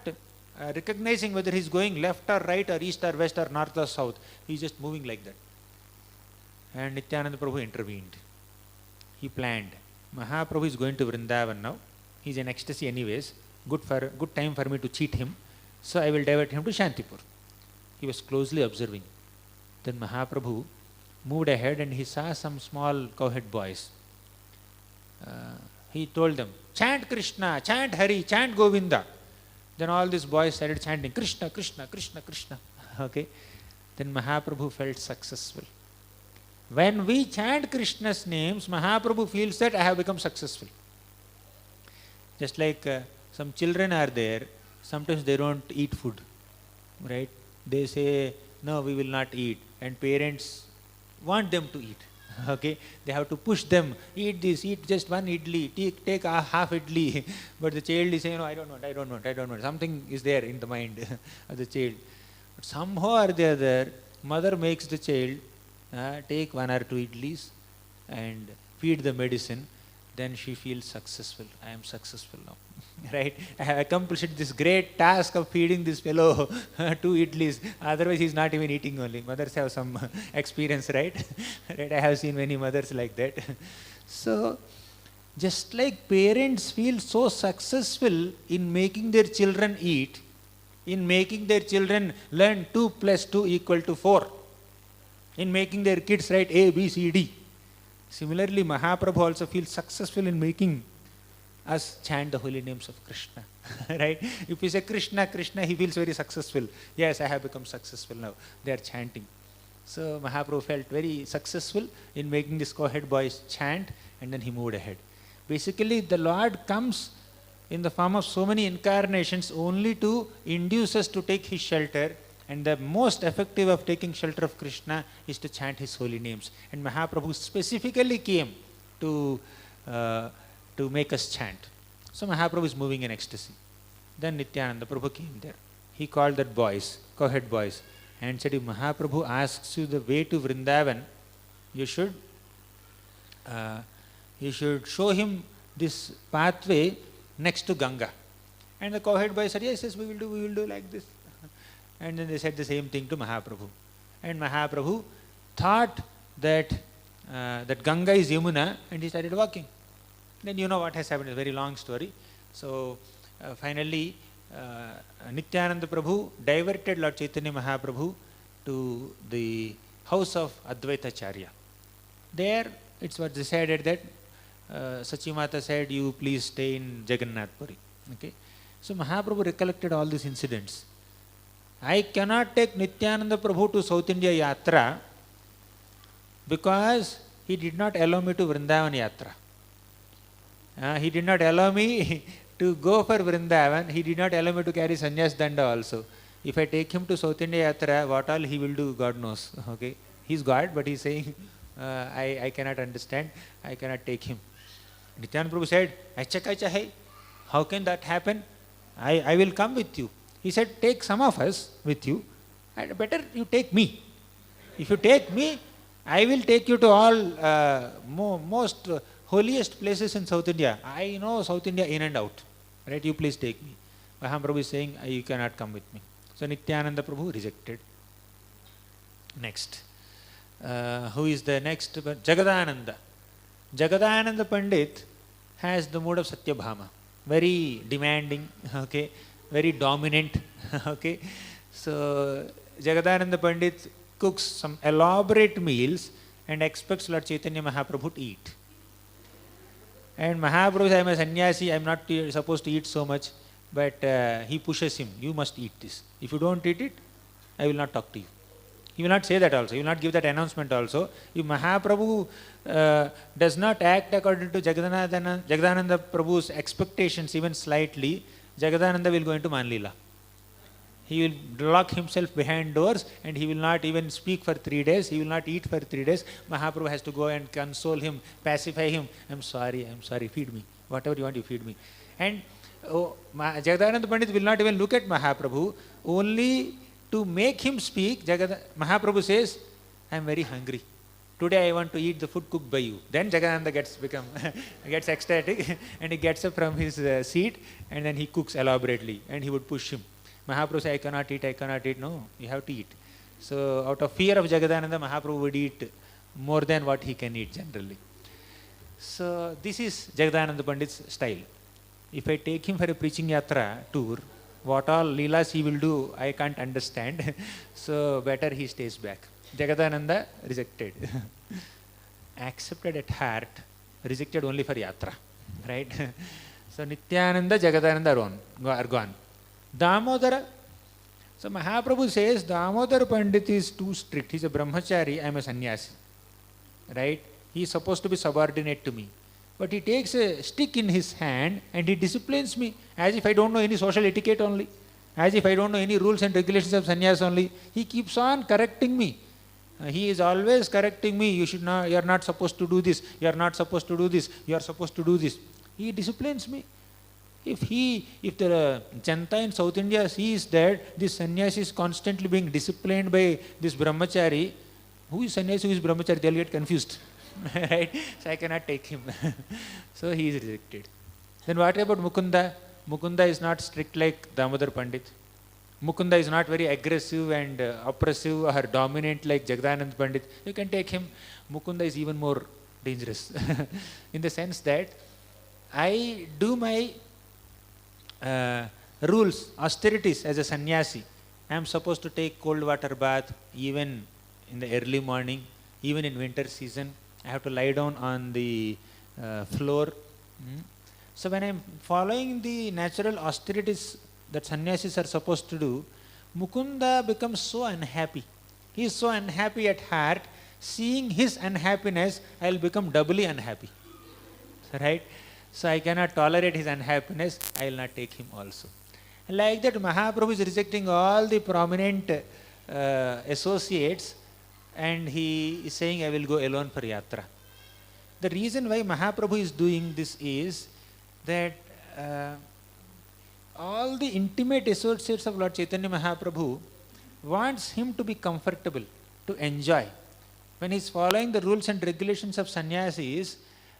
recognizing whether he is going left or right or east or west or north or south. He is just moving like that. And Nityananda Prabhu intervened. He planned. Mahaprabhu is going to Vrindavan now. He is in ecstasy anyways. Good time for me to cheat him. So I will divert him to Shantipur. He was closely observing. Then Mahaprabhu moved ahead and he saw some small cowhead boys. He told them, chant Krishna, chant Hari, chant Govinda. Then all these boys started chanting, Krishna, Krishna, Krishna, Krishna. Okay. Then Mahaprabhu felt successful. When we chant Krishna's names, Mahaprabhu feels that I have become successful. Just like some children are there, sometimes they don't eat food, right? They say, no, we will not eat. And parents want them to eat. Okay? They have to push them, eat this, eat just one idli, take a half idli. But the child is saying, no, I don't want. Something is there in the mind of the child. But somehow or the other, mother makes the child take 1 or 2 idlis and feed the medicine. Then she feels successful. I am successful now. Right? I have accomplished this great task of feeding this fellow 2 idlis. Otherwise, he is not even eating only. Mothers have some experience, right? Right? I have seen many mothers like that. So, just like parents feel so successful in making their children eat, in making their children learn 2 plus 2 equal to 4, in making their kids write A, B, C, D. Similarly, Mahaprabhu also feels successful in making us chant the holy names of Krishna. Right? If we say Krishna, Krishna, he feels very successful. Yes, I have become successful now. They are chanting. So Mahaprabhu felt very successful in making these cowhead boys chant, and then he moved ahead. Basically, the Lord comes in the form of so many incarnations only to induce us to take his shelter, And the most effective of taking shelter of Krishna is to chant his holy names. And Mahaprabhu specifically came to, to make us chant. So Mahaprabhu is moving in ecstasy. Then Nityananda Prabhu came there. He called that boys, cowhead boys, and said, if Mahaprabhu asks you the way to Vrindavan, you should show him this pathway next to Ganga. And the cowhead boy said, yes, yes, we will do like this. And then they said the same thing to Mahaprabhu. And Mahaprabhu thought that that Ganga is Yamuna, and he started walking. Then you know what has happened. It's a very long story. So finally, Nityananda Prabhu diverted Lord Chaitanya Mahaprabhu to the house of Advaita Acharya. There it was decided that Sachimata said, you please stay in Jagannath Puri. Okay? So Mahaprabhu recollected all these incidents. I cannot take Nityananda Prabhu to South India Yatra because he did not allow me to Vrindavan Yatra. He did not allow me to go for Vrindavan. He did not allow me to carry Sannyas Danda also. If I take him to South India Yatra, what all he will do, God knows. Okay? He's God, but he's saying, I cannot understand. I cannot take him. Nityananda Prabhu said, Aicha hai. How can that happen? I will come with you. He said, take some of us with you, and better you take me. If you take me, I will take you to all most holiest places in South India. I know South India in and out. Right? You please take me. Mahaprabhu is saying, you cannot come with me. So Nityananda Prabhu rejected. Next. Who is the next? Jagadananda. Jagadananda Pandit has the mood of Satyabhama. Very demanding, okay, very dominant, okay. So Jagadananda Pandit cooks some elaborate meals and expects Lord Chaitanya Mahaprabhu to eat. And Mahaprabhu says, I am a sannyasi, I am not supposed to eat so much, but he pushes him, you must eat this. If you don't eat it, I will not talk to you. He will not say that also, he will not give that announcement also. If Mahaprabhu does not act according to Jagadananda Prabhu's expectations even slightly, Jagadananda will go into Manlila. He will lock himself behind doors and he will not even speak for 3 days, he will not eat for 3 days. Mahaprabhu has to go and console him, pacify him. I'm sorry, feed me. Whatever you want, you feed me. And Jagadananda Pandit will not even look at Mahaprabhu, only to make him speak. Mahaprabhu says, I am very hungry. Today I want to eat the food cooked by you. Then Jagadananda gets ecstatic and he gets up from his seat and then he cooks elaborately and he would push him. Mahaprabhu says, I cannot eat. No, you have to eat. So out of fear of Jagadananda, Mahaprabhu would eat more than what he can eat generally. So this is Jagadananda Pandit's style. If I take him for a preaching yatra tour, what all leelas he will do, I can't understand. So better he stays back. Jagadananda rejected. Accepted at heart, rejected only for yatra. Right? So Nityananda, Jagadananda are gone. Damodara. So Mahaprabhu says, Damodara Pandit is too strict. He's a brahmachari, I am a sannyasi. Right? He is supposed to be subordinate to me. But he takes a stick in his hand and he disciplines me as if I don't know any social etiquette only, as if I don't know any rules and regulations of sannyas only. He keeps on correcting me. He is always correcting me. You are not supposed to do this. You are not supposed to do this. You are supposed to do this. He disciplines me. If the Janta in South India sees that this sannyasi is constantly being disciplined by this brahmachari, who is sannyasi, who is brahmachari, they will get confused. Right? So I cannot take him. So he is rejected. Then what about Mukunda? Mukunda is not strict like Damodar Pandit. Mukunda is not very aggressive and oppressive or dominant like Jagadananda Pandit. You can take him. Mukunda is even more dangerous in the sense that I do my rules, austerities as a sannyasi. I am supposed to take cold water bath even in the early morning, even in winter season. I have to lie down on the floor. So when I am following the natural austerities that sannyasis are supposed to do, Mukunda becomes so unhappy. He is so unhappy at heart. Seeing his unhappiness, I will become doubly unhappy. Right? So I cannot tolerate his unhappiness. I will not take him also. Like that, Mahaprabhu is rejecting all the prominent associates, and he is saying, I will go alone for yatra. The reason why Mahaprabhu is doing this is that all the intimate associates of Lord Chaitanya Mahaprabhu wants him to be comfortable, to enjoy. When he is following the rules and regulations of sannyasis,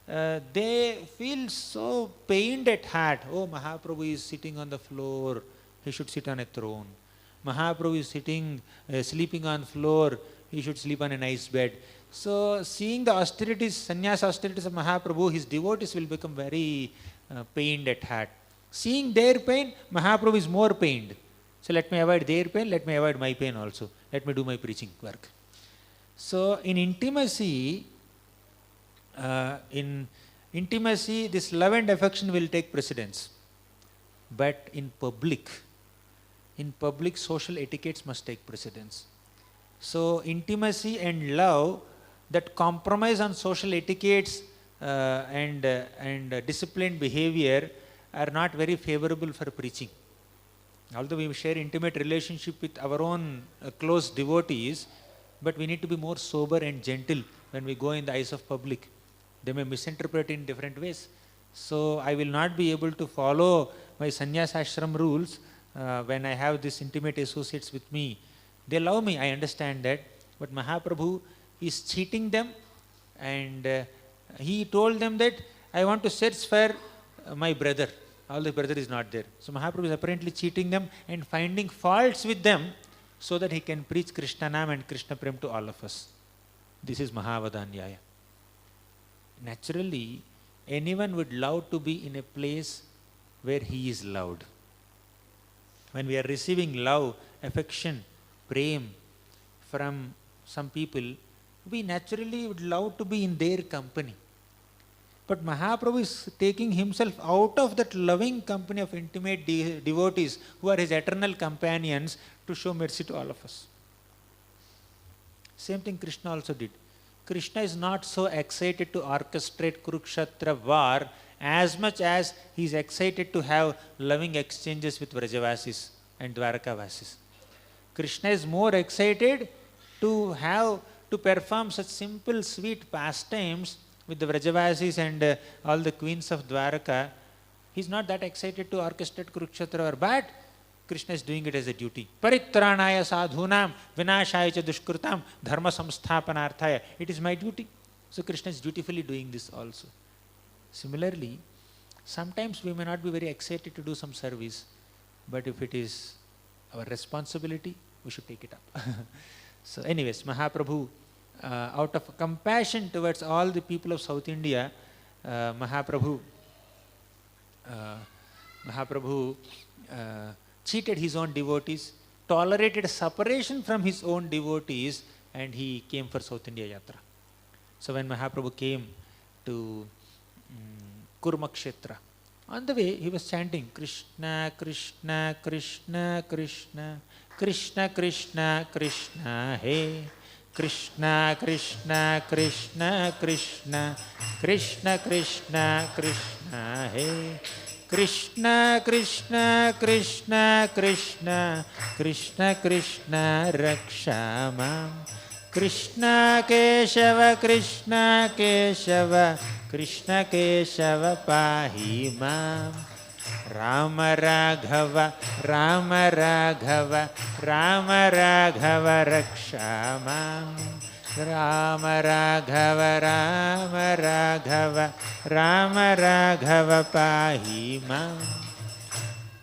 they feel so pained at heart. Oh, Mahaprabhu is sitting on the floor, he should sit on a throne. Mahaprabhu is sleeping on floor, he should sleep on a nice bed. So, seeing the austerities, sannyas austerities of Mahaprabhu, his devotees will become very pained at heart. Seeing their pain, Mahaprabhu is more pained. So, let me avoid their pain, let me avoid my pain also. Let me do my preaching work. So, in intimacy, this love and affection will take precedence. But in public, social etiquettes must take precedence. So, intimacy and love that compromise on social etiquettes and disciplined behavior are not very favorable for preaching. Although we share intimate relationship with our own close devotees, but we need to be more sober and gentle when we go in the eyes of public. They may misinterpret in different ways. So I will not be able to follow my sannyas ashram rules when I have these intimate associates with me. They love me, I understand that, but Mahaprabhu is cheating them, and he told them that I want to search for my brother. All the brother is not there. So Mahaprabhu is apparently cheating them and finding faults with them so that he can preach Krishna Nam and Krishna Prem to all of us. This is Mahavadanyaya. Naturally, anyone would love to be in a place where he is loved. When we are receiving love, affection, prem from some people, we naturally would love to be in their company. But Mahaprabhu is taking himself out of that loving company of intimate devotees who are his eternal companions to show mercy to all of us. Same thing Krishna also did. Krishna is not so excited to orchestrate Kurukshetra war as much as he is excited to have loving exchanges with Vrajavasis and Dwarkavasis. Krishna is more excited to perform such simple, sweet pastimes with the Vrajavasis and all the queens of Dwaraka. He is not that excited to orchestrate Kurukshetra war, but Krishna is doing it as a duty. Paritranaya sadhunam vinashaya cha dushkrutam dharma samsthapanarthaya. It is my duty. So Krishna is dutifully doing this also. Similarly, sometimes we may not be very excited to do some service, but if it is our responsibility, we should take it up. So anyways, Mahaprabhu, out of compassion towards all the people of South India, Mahaprabhu cheated his own devotees, tolerated separation from his own devotees, and he came for South India Yatra. So when Mahaprabhu came to Kurmakshetra, on the way he was chanting Krishna, Krishna, Krishna, Krishna, Krishna, Krishna, Krishna, Hey. Krishna, Krishna, Krishna, Krishna, Krishna, Krishna, Krishna, Hey. Krishna, Krishna, Krishna, Krishna, Krishna, Krishna, Raksha Mam. Krishna Keshava, Krishna Keshava, Krishna Keshava, Pahi Mam. Rama Raghava, Rama Raghava, Rama Raghava, Raksha Mam. Rama Raghava, Rama Raghava, Rama Raghava, Pahi Mam.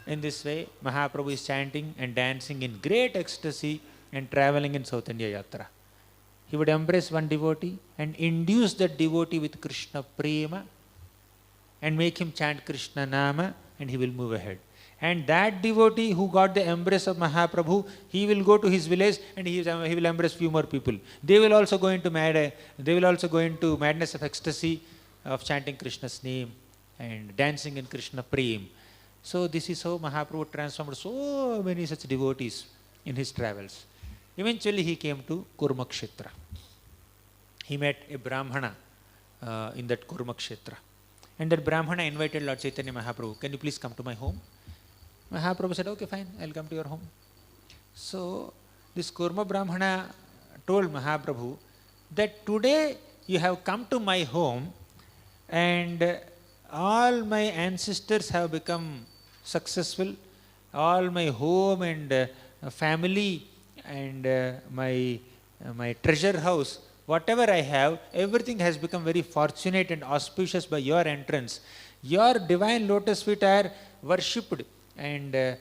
In this way, Mahaprabhu is chanting and dancing in great ecstasy and traveling in South India Yatra. He would embrace one devotee and induce that devotee with Krishna Prema and make him chant Krishna Nama, and he will move ahead. And that devotee who got the embrace of Mahaprabhu, he will go to his village and he will embrace few more people. They will also go into madness of ecstasy of chanting Krishna's name and dancing in Krishna Prem. So this is how Mahaprabhu transformed so many such devotees in his travels. Eventually he came to Kurmakshetra. He met a Brahmana in that Kurmakshetra. And that Brahmana invited Lord Chaitanya Mahaprabhu, can you please come to my home? Mahaprabhu said, okay, fine, I'll come to your home. So this Kurma Brahmana told Mahaprabhu that today you have come to my home and all my ancestors have become successful, all my home and family and my treasure house, whatever I have, everything has become very fortunate and auspicious by your entrance. Your divine lotus feet are worshipped and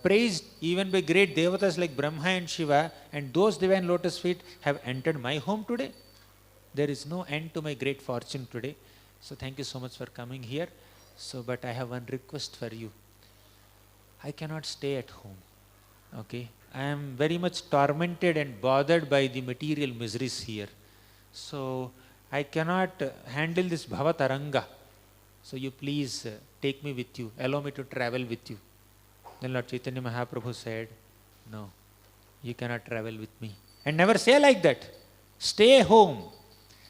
praised even by great devatas like Brahma and Shiva, and those divine lotus feet have entered my home today. There is no end to my great fortune today. So thank you so much for coming here. So, but I have one request for you. I cannot stay at home. Okay, I am very much tormented and bothered by the material miseries here. So I cannot handle this bhavataranga. So you please take me with you, allow me to travel with you. Then Lord Chaitanya Mahaprabhu said, no, you cannot travel with me. And never say like that. Stay home.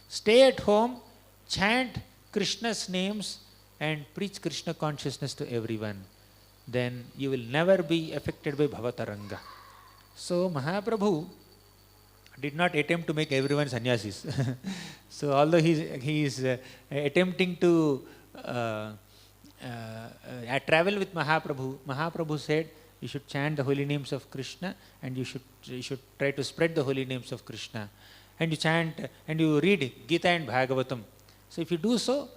Stay at home, chant Krishna's names and preach Krishna consciousness to everyone. Then you will never be affected by bhavataranga. So Mahaprabhu did not attempt to make everyone sannyasis. So although he is attempting to travel with Mahaprabhu, Mahaprabhu said, you should chant the holy names of Krishna and you should try to spread the holy names of Krishna. And you chant and you read Gita and Bhagavatam. So if you do so,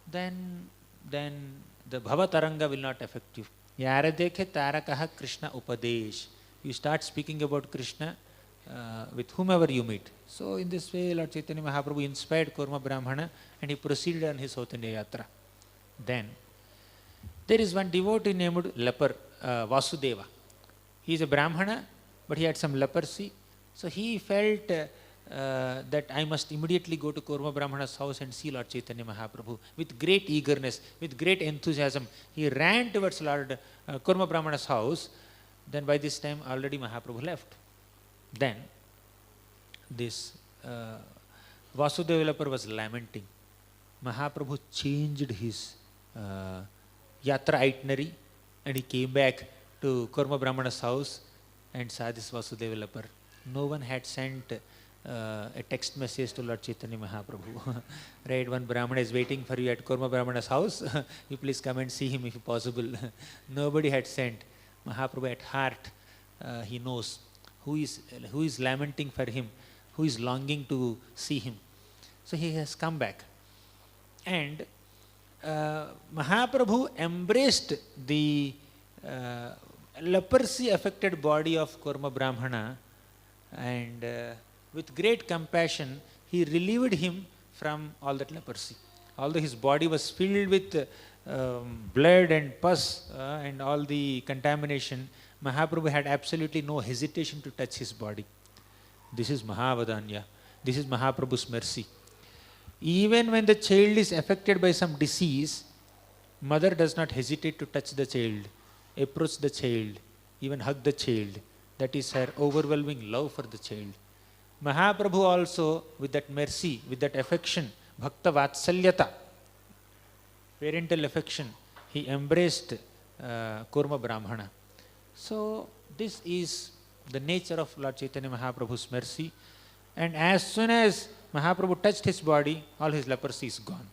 then the bhavataranga will not affect you. Yara dekhe tarakaha Krishna upadesh. You start speaking about Krishna with whomever you meet. So in this way, Lord Chaitanya Mahaprabhu inspired Kurma Brahmana and he proceeded on his South India Yatra. Then there is one devotee named leper, Vasudeva. He is a Brahmana, but he had some leprosy. So he felt that I must immediately go to Kurma Brahmana's house and see Lord Chaitanya Mahaprabhu. With great eagerness, with great enthusiasm, he ran towards Lord Kurma Brahmana's house. Then by this time already Mahaprabhu left. Then this Vasudeva leper was lamenting. Mahaprabhu changed his yatra itinerary and he came back to Kurma Brahmana's house and saw this Vasudeva leper. No one had sent a text message to Lord Chaitanya Mahaprabhu. Right, one Brahmana is waiting for you at Kurma Brahmana's house. You please come and see him if possible. Nobody had sent. Mahaprabhu at heart, he knows who is lamenting for him, who is longing to see him. So he has come back. And Mahaprabhu embraced the leprosy affected body of Kurma Brahmana and with great compassion he relieved him from all that leprosy. Although his body was filled with blood and pus and all the contamination, Mahaprabhu had absolutely no hesitation to touch his body. This is Mahavadanya. This is Mahaprabhu's mercy. Even when the child is affected by some disease, mother does not hesitate to touch the child, approach the child, even hug the child. That is her overwhelming love for the child. Mahaprabhu also, with that mercy, with that affection, bhakta vatsalyata, parental affection, he embraced Kurma Brahmana. So this is the nature of Lord Chaitanya Mahaprabhu's mercy. And as soon as Mahaprabhu touched his body, all his leprosy is gone.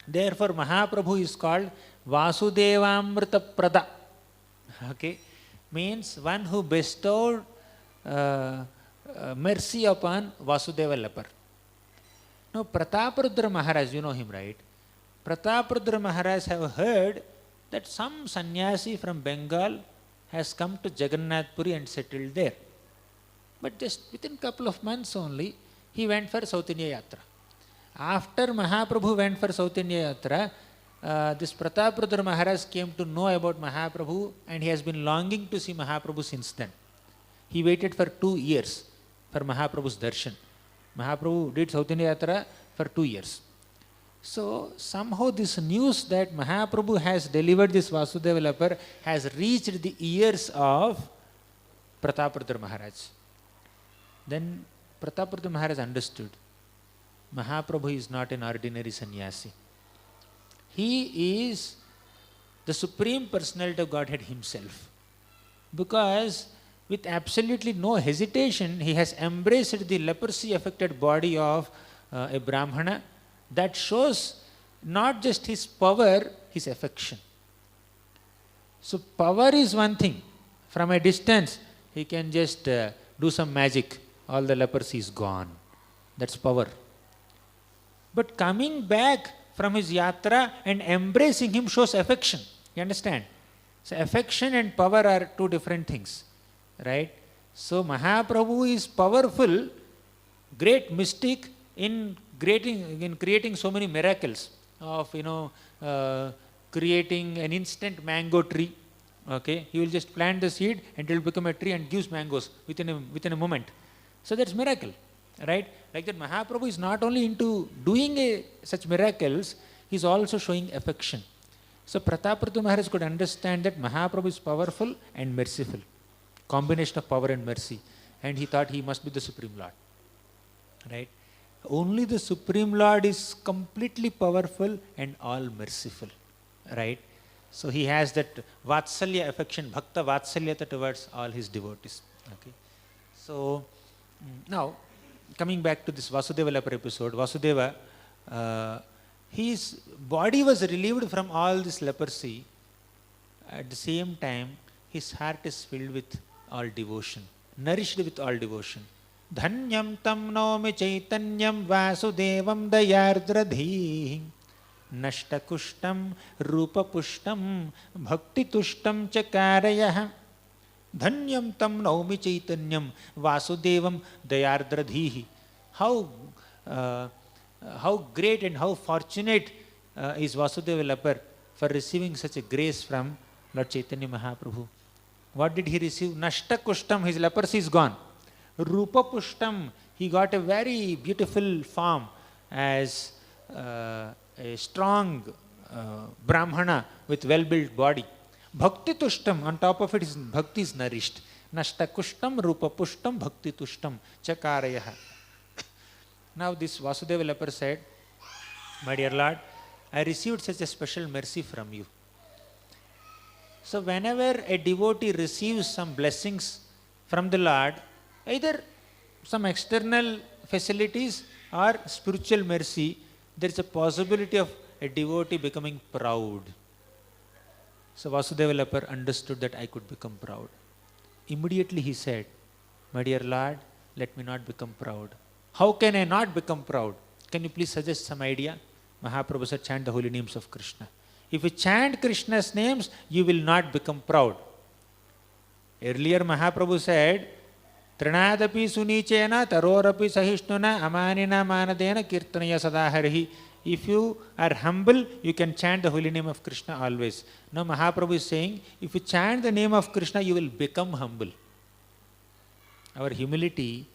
Therefore Mahaprabhu is called Vasudevamrita Prada. Okay, means one who bestowed mercy upon Vasudeva leper. Now Prataparudra Maharaj, you know him, right? Prataparudra Maharaj have heard that some sannyasi from Bengal has come to Jagannath Puri and settled there. But just within a couple of months only, he went for South India Yatra. After Mahaprabhu went for South India Yatra, this Prataparudra Maharaj came to know about Mahaprabhu and he has been longing to see Mahaprabhu since then. He waited for 2 years for Mahaprabhu's darshan. Mahaprabhu did South India Yatra for 2 years. So somehow this news that Mahaprabhu has delivered this Vasudeva leper has reached the ears of Prataparudra Maharaj. Then Prataparudra Maharaj understood Mahaprabhu is not an ordinary sannyasi. He is the Supreme Personality of Godhead Himself. Because with absolutely no hesitation, He has embraced the leprosy affected body of a Brahmana. That shows not just His power, His affection. So power is one thing. From a distance, He can just do some magic. All the leprosy is gone. That's power. But coming back from his yatra and embracing him shows affection. You understand? So affection and power are two different things. Right? So Mahaprabhu is powerful, great mystic in creating so many miracles of creating an instant mango tree. Okay, he will just plant the seed and it will become a tree and gives mangoes within a moment. So that's miracle, right? Like that, Mahaprabhu is not only into doing such miracles, he is also showing affection. So Prataparatu Maharaj could understand that Mahaprabhu is powerful and merciful, combination of power and mercy, and he thought he must be the Supreme Lord, right? Only the Supreme Lord is completely powerful and all merciful, right? So he has that Vatsalya affection, Bhakta Vatsalyata towards all his devotees. Okay. So now coming back to this Vasudeva leper episode, Vasudeva, his body was relieved from all this leprosy. At the same time, his heart is filled with all devotion, nourished with all devotion. Dhanyam tam naumi chaitanyam vasudevam dayardradhi nashtakushtam rupapushtam bhaktitushtam chakarayah. Dhanyam tam naumi chaitanyam vasudevam dayardradhi. How great and how fortunate is Vasudeva leper for receiving such a grace from Lord Chaitanya Mahaprabhu. What did he receive? Nashtakushtam, his leprosy is gone. Rupapushtam, he got a very beautiful form as a strong Brahmana with well-built body. Bhakti tushtam, on top of it his bhakti is nourished. Nashtakushtam, rupapushtam, bhakti tushtam, chakarayah. Now this Vasudeva leper said, my dear Lord, I received such a special mercy from you. So whenever a devotee receives some blessings from the Lord, either some external facilities or spiritual mercy, there is a possibility of a devotee becoming proud. So Vasudeva leper understood that I could become proud. Immediately he said, my dear Lord, let me not become proud. How can I not become proud? Can you please suggest some idea? Mahaprabhu said, chant the holy names of Krishna. If you chant Krishna's names, you will not become proud. Earlier Mahaprabhu said, Trinadapi sunichena tarorapi sahishnuna amanina manadena kirtanaya sadaharihi. If you are humble, you can chant the holy name of Krishna always. Now Mahaprabhu is saying, if you chant the name of Krishna, you will become humble. Our humility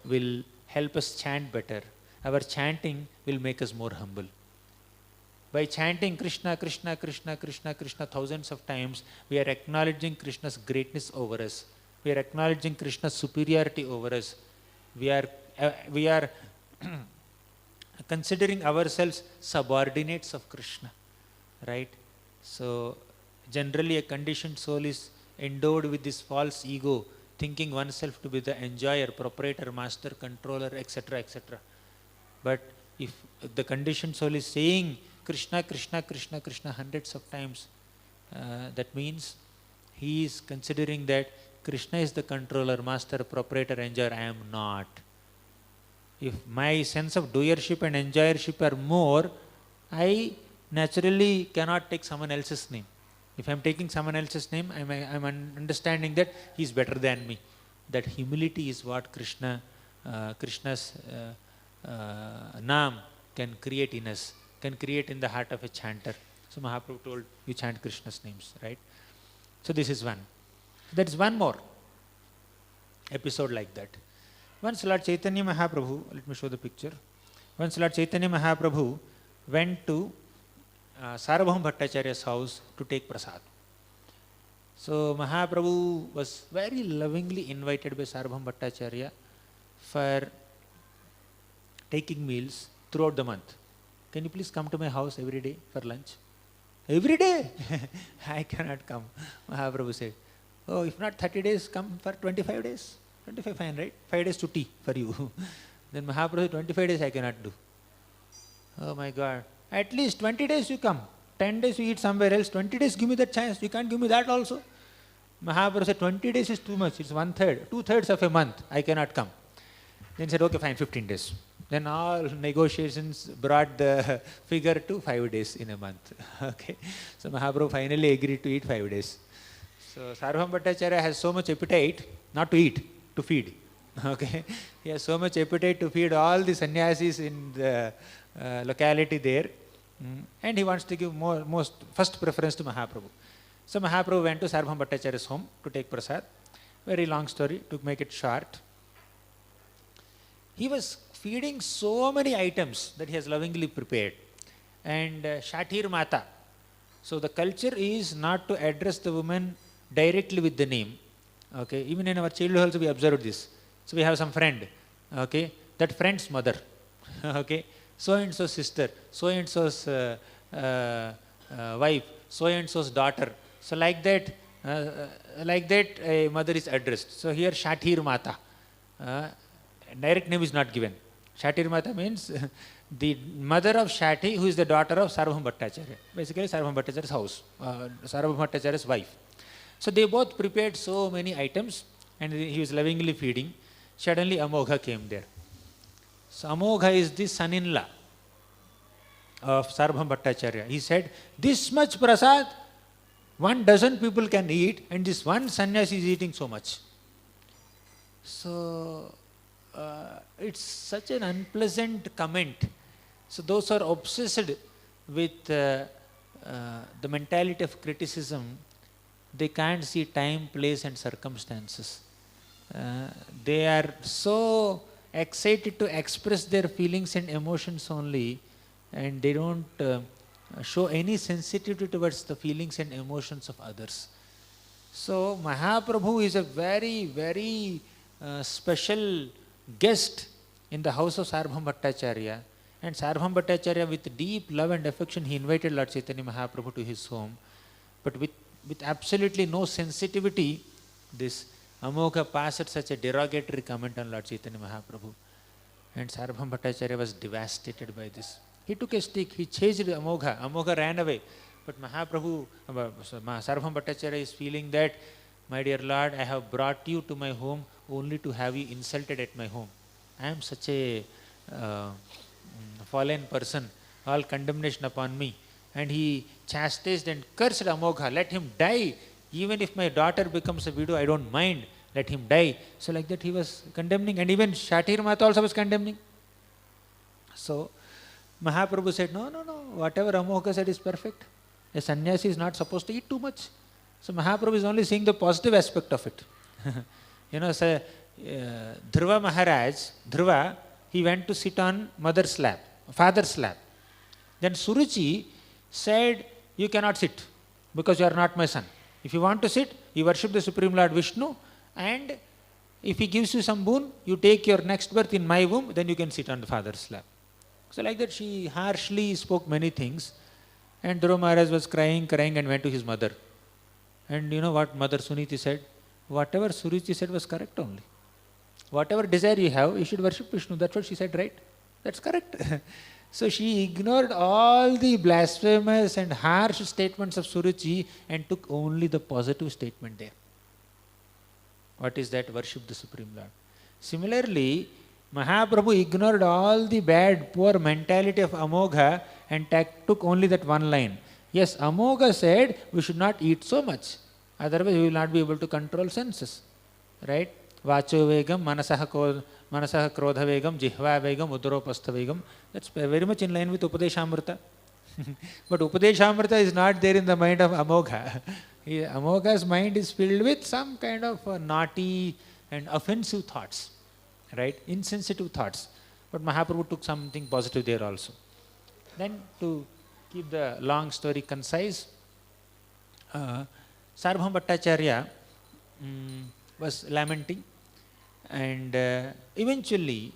will help us chant better. Our chanting will make us more humble. By chanting Krishna, Krishna, Krishna, Krishna, Krishna thousands of times, we are acknowledging Krishna's greatness over us. We are acknowledging Krishna's superiority over us. We are considering ourselves subordinates of Krishna, right? So generally a conditioned soul is endowed with this false ego, thinking oneself to be the enjoyer, proprietor, master, controller, etc., etc. But if the conditioned soul is saying Krishna, Krishna, Krishna, Krishna hundreds of times, that means he is considering that Krishna is the controller, master, proprietor, enjoyer, I am not. If my sense of doership and enjoyership are more, I naturally cannot take someone else's name. If I am taking someone else's name, I am understanding that he is better than me. That humility is what Krishna's naam can create in us, can create in the heart of a chanter. So Mahaprabhu told, you chant Krishna's names, right? So this is one. There is one more episode like that. Once Lord Chaitanya Mahaprabhu, let me show the picture. Once Lord Chaitanya Mahaprabhu went to Sarvabhauma Bhattacharya's house to take prasad. So Mahaprabhu was very lovingly invited by Sarvabhauma Bhattacharya for taking meals throughout the month. Can you please come to my house every day for lunch? Every day? I cannot come. Mahaprabhu said, oh, if not 30 days, come for 25 days. 25 fine, right? 5 days to tea for you. Then Mahaprabhu said, 25 days I cannot do. Oh my God. At least 20 days you come. 10 days you eat somewhere else. 20 days give me that chance. You can't give me that also. Mahaprabhu said, 20 days is too much. It's 1/3, 2/3 of a month. I cannot come. Then he said, okay, fine, 15 days. Then all negotiations brought the figure to 5 days in a month. Okay. So Mahaprabhu finally agreed to eat 5 days. So Sarvabhauma Bhattacharya has so much appetite, not to eat, to feed. Okay. He has so much appetite to feed all the sannyasis in the locality there. And he wants to give first preference to Mahaprabhu. So Mahaprabhu went to Sarvabhauma Bhattacharya's home to take prasad. Very long story, to make it short. He was feeding so many items that he has lovingly prepared. And Shatir Mata. So the culture is not to address the woman directly with the name. Okay. Even in our childhood also we observed this. So we have some friend. Okay. That friend's mother. Okay. So and so sister. So and so's wife. So and so's daughter. So like that a mother is addressed. So here Shatir Mata. Direct name is not given. Shatir Mata means the mother of Shati, who is the daughter of Sarvabhauma Bhattacharya. Basically Sarvabhauma Bhattacharya's house, Sarvabhauma Bhattacharya's wife. So they both prepared so many items and he was lovingly feeding. Suddenly Amogha came there. So Amogha is the son-in-law of Sarvabhauma Bhattacharya. He said, this much prasad, 12 people can eat, and this one sannyasi is eating so much. So it's such an unpleasant comment. So those who are obsessed with the mentality of criticism, they can't see time, place and circumstances. They are so excited to express their feelings and emotions only, and they don't show any sensitivity towards the feelings and emotions of others. So Mahaprabhu is a very, very special guest in the house of Sarvabhauma Bhattacharya, and Sarvabhauma Bhattacharya, with deep love and affection, he invited Lord Chaitanya Mahaprabhu to his home, but with absolutely no sensitivity, this Amogha passed such a derogatory comment on Lord Chaitanya Mahaprabhu, and Sarvabhauma Bhattacharya was devastated by this. He took a stick, he chased Amogha. Amogha ran away, but Mahaprabhu, Sarvabhauma Bhattacharya is feeling that, my dear Lord, I have brought you to my home only to have you insulted at my home. I am such a fallen person, all condemnation upon me. And he chastised and cursed Amogha, let him die. Even if my daughter becomes a widow, I don't mind, let him die. So like that he was condemning, and even Shatir Mata also was condemning. So Mahaprabhu said, no, whatever Amogha said is perfect. A sannyasi is not supposed to eat too much. So Mahaprabhu is only seeing the positive aspect of it. So Dhruva Maharaj, he went to sit on mother's lap, father's lap. Then Suruchi said, you cannot sit because you are not my son. If you want to sit, you worship the Supreme Lord Vishnu, and if he gives you some boon, you take your next birth in my womb, then you can sit on the father's lap. So like that she harshly spoke many things, and Dhruva Maharaj was crying and went to his mother. And you know what Mother Suniti said? Whatever Suruchi said was correct only. Whatever desire you have, you should worship Vishnu. That's what she said, right? That's correct. So she ignored all the blasphemous and harsh statements of Suruchi and took only the positive statement there. What is that? Worship the Supreme Lord. Similarly, Mahaprabhu ignored all the bad, poor mentality of Amogha and took only that one line. Yes, Amogha said we should not eat so much, otherwise we will not be able to control senses. Right? Vacho vegam, manasaha krodha vegam, jihva vegam, udaropastha vegam. That's very much in line with Upadeshamrita. But Upadeshamrita is not there in the mind of Amogha. Amogha's mind is filled with some kind of naughty and offensive thoughts. Right? Insensitive thoughts. But Mahaprabhu took something positive there also. Then to keep the long story concise, Sarvabhauma Bhattacharya was lamenting, and eventually,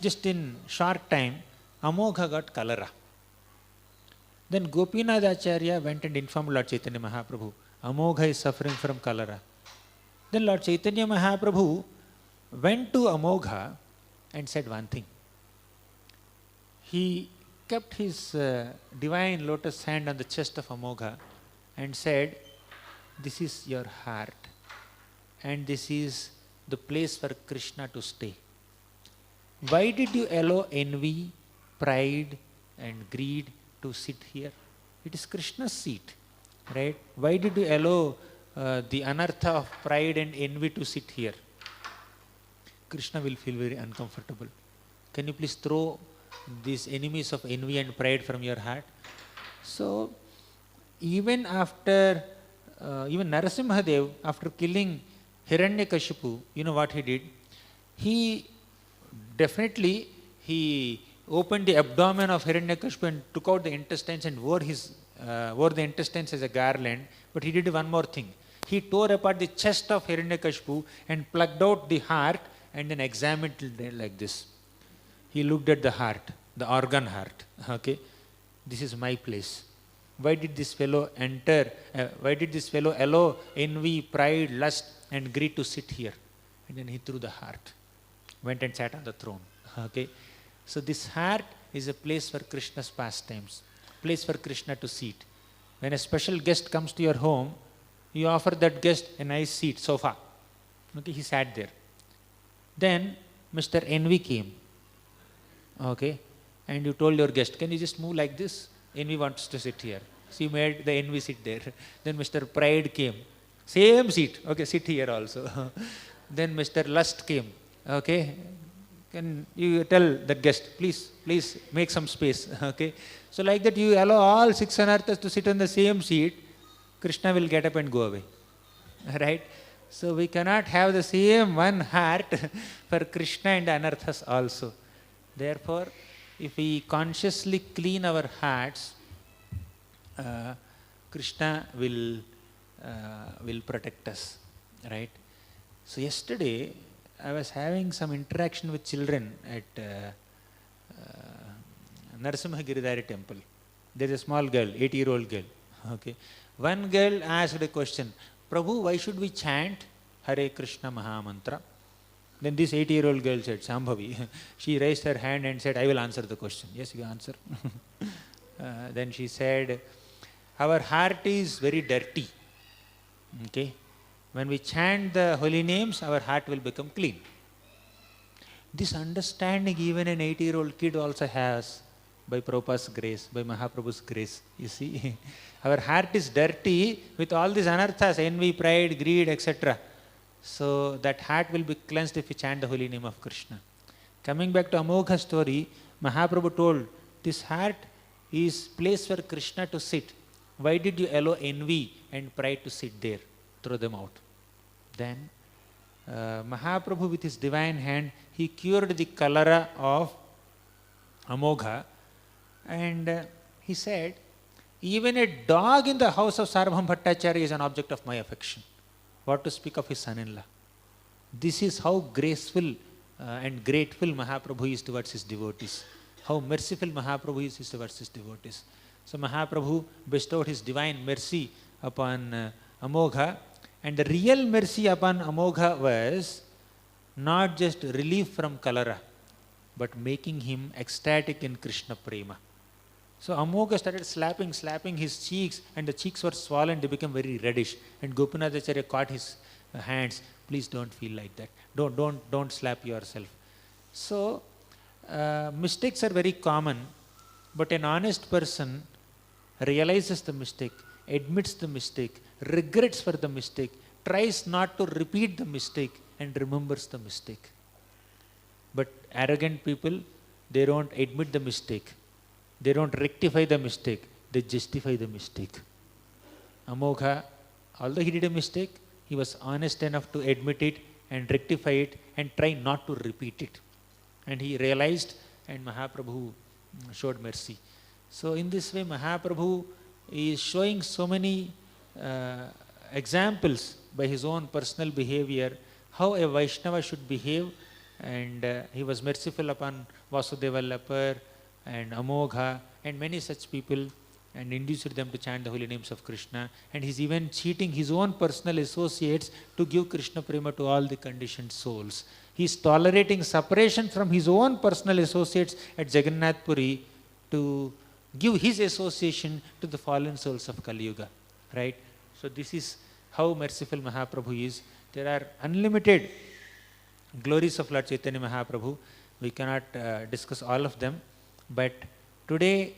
just in short time, Amogha got cholera. Then Gopinath Acharya went and informed Lord Chaitanya Mahaprabhu, Amogha is suffering from cholera. Then Lord Chaitanya Mahaprabhu went to Amogha and said one thing. He kept his divine lotus hand on the chest of Amogha and said, this is your heart and this is the place for Krishna to stay. Why did you allow envy, pride and greed to sit here? It is Krishna's seat, right? Why did you allow the anartha of pride and envy to sit here? Krishna will feel very uncomfortable. Can you please throw these enemies of envy and pride from your heart? So, even after, even Narasimhadev, after killing Hiranyakashipu, you know what he did? He definitely, he opened the abdomen of Hiranyakashipu and took out the intestines and wore the intestines as a garland. But he did one more thing. He tore apart the chest of Hiranyakashipu and plucked out the heart and then examined it like this. He looked at the heart, the organ heart. Okay, this is my place. Why did this fellow enter? Why did this fellow allow envy, pride, lust and greed to sit here? And then he threw the heart, went and sat on the throne. Okay, so this heart is a place for Krishna's pastimes, place for Krishna to sit. When a special guest comes to your home, you offer that guest a nice seat, sofa. Okay, he sat there. Then Mr. Envy came. Okay, and you told your guest, can you just move like this? Envy wants to sit here. So you made the envy sit there. Then Mr. Pride came. Same seat. Okay, sit here also. Then Mr. Lust came. Okay, can you tell that guest, please make some space. Okay, so like that you allow all six anarthas to sit on the same seat. Krishna will get up and go away. Right? So we cannot have the same one heart for Krishna and anarthas also. Therefore, if we consciously clean our hearts, Krishna will protect us, right? So yesterday, I was having some interaction with children at Narasimha Giridhari temple. There is a small girl, 8-year-old girl. Okay, one girl asked a question, Prabhu, why should we chant Hare Krishna Mahamantra? Then this 8-year-old girl said, Shambhavi, she raised her hand and said, I will answer the question. Yes, you answer. Then she said, our heart is very dirty. Okay, when we chant the holy names, our heart will become clean. This understanding even an 8-year-old kid also has by Prabhupada's grace, by Mahaprabhu's grace. You see, our heart is dirty with all these anarthas, envy, pride, greed, etc. So that heart will be cleansed if we chant the holy name of Krishna. Coming back to Amogha story, Mahaprabhu told, this heart is place for Krishna to sit. Why did you allow envy and pride to sit there? Throw them out. Then Mahaprabhu with his divine hand, he cured the cholera of Amogha, and he said, even a dog in the house of Sarvabhauma Bhattacharya is an object of my affection. What to speak of his son-in-law? This is how graceful and grateful Mahaprabhu is towards his devotees. How merciful Mahaprabhu is towards his devotees. So Mahaprabhu bestowed his divine mercy upon Amogha, and the real mercy upon Amogha was not just relief from cholera, but making him ecstatic in Krishna Prema. So Amogha started slapping his cheeks, and the cheeks were swollen, they became very reddish. And Gopinath Acharya caught his hands. Please don't feel like that. Don't slap yourself. So mistakes are very common, but an honest person realizes the mistake, admits the mistake, regrets for the mistake, tries not to repeat the mistake, and remembers the mistake. But arrogant people, they don't admit the mistake. They don't rectify the mistake, they justify the mistake. Amogha, although he did a mistake, he was honest enough to admit it and rectify it and try not to repeat it. And he realized, and Mahaprabhu showed mercy. So in this way, Mahaprabhu is showing so many examples by his own personal behavior, how a Vaishnava should behave, and he was merciful upon Vasudeva Lapar and Amogha and many such people. and induced them to chant the holy names of Krishna, and he's even cheating his own personal associates to give Krishna prema to all the conditioned souls. He's tolerating separation from his own personal associates at Jagannath Puri to give his association to the fallen souls of Kali Yuga, right? So this is how merciful Mahaprabhu is. There are unlimited glories of Lord Chaitanya Mahaprabhu. We cannot discuss all of them, but today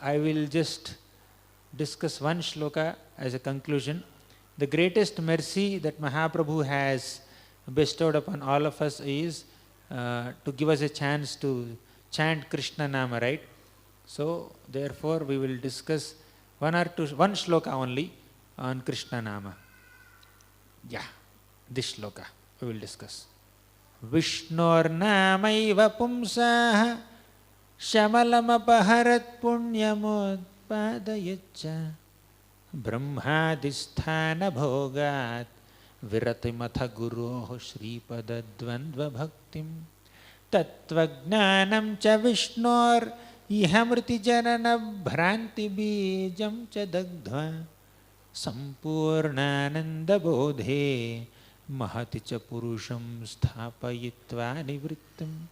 I will just discuss one shloka as a conclusion. The greatest mercy that Mahaprabhu has bestowed upon all of us is to give us a chance to chant Krishna Nama, right? So therefore we will discuss one shloka only on Krishna Nama. Yeah, this shloka we will discuss. Vishnurnamayva pumsaha Shamalamapharat punyamutpadayaccha Brahmadisthana bhogat Viratimatha guroh Shripadadvandva bhaktim Tattvajnanam cha Vishnor Ihamriti janana bhranti bijam cha dagdva Sampurnananda bodhe Mahati cha purusham sthapayitva nivrittam.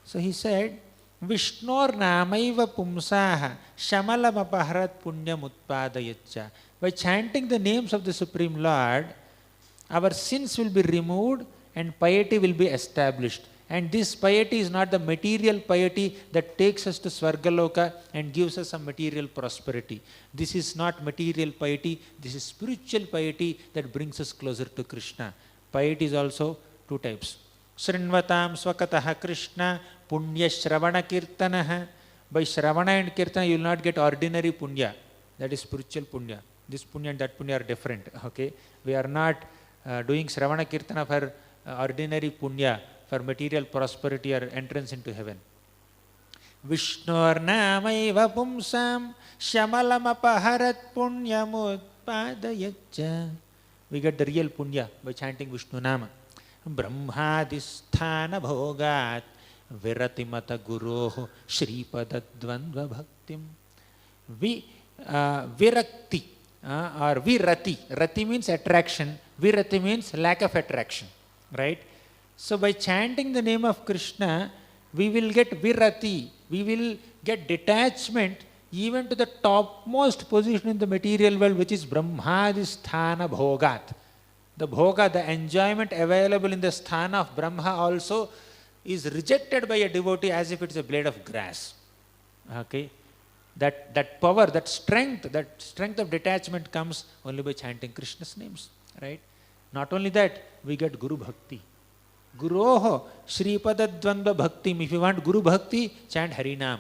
So he said, Vishnor namaiva pumsaha shamalamapharat punyam utpadayaccha. By chanting the names of the Supreme Lord, our sins will be removed and piety will be established. And this piety is not the material piety that takes us to Svargaloka and gives us some material prosperity. This is not material piety, this is spiritual piety that brings us closer to Krishna. Piety is also two types. Srinvatam swakataha Krishna punya shravana kirtanaha. By shravana and kirtana you will not get ordinary punya. That is spiritual punya. This punya and that punya are different. Okay, we are not doing shravana kirtana for ordinary punya, for material prosperity or entrance into heaven. Vishnur namaiva pumsam shamalamapharat punyamutpadayaccha. We get the real punya by chanting Vishnu Nama. Brahmadisthana bhogat Viratimata guroh Shripadadvandva bhaktim. Virakti or virati. Rati means attraction. Virati means lack of attraction. Right? So by chanting the name of Krishna, we will get virati. We will get detachment even to the topmost position in the material world, which is Brahmadisthana bhogat. The bhoga, the enjoyment available in the sthana of Brahma also is rejected by a devotee as if it is a blade of grass. Okay? That power, that strength of detachment comes only by chanting Krishna's names. Right? Not only that, we get Guru Bhakti. Guroho Shripadadvandva Bhaktim. If you want Guru Bhakti, chant Harinam.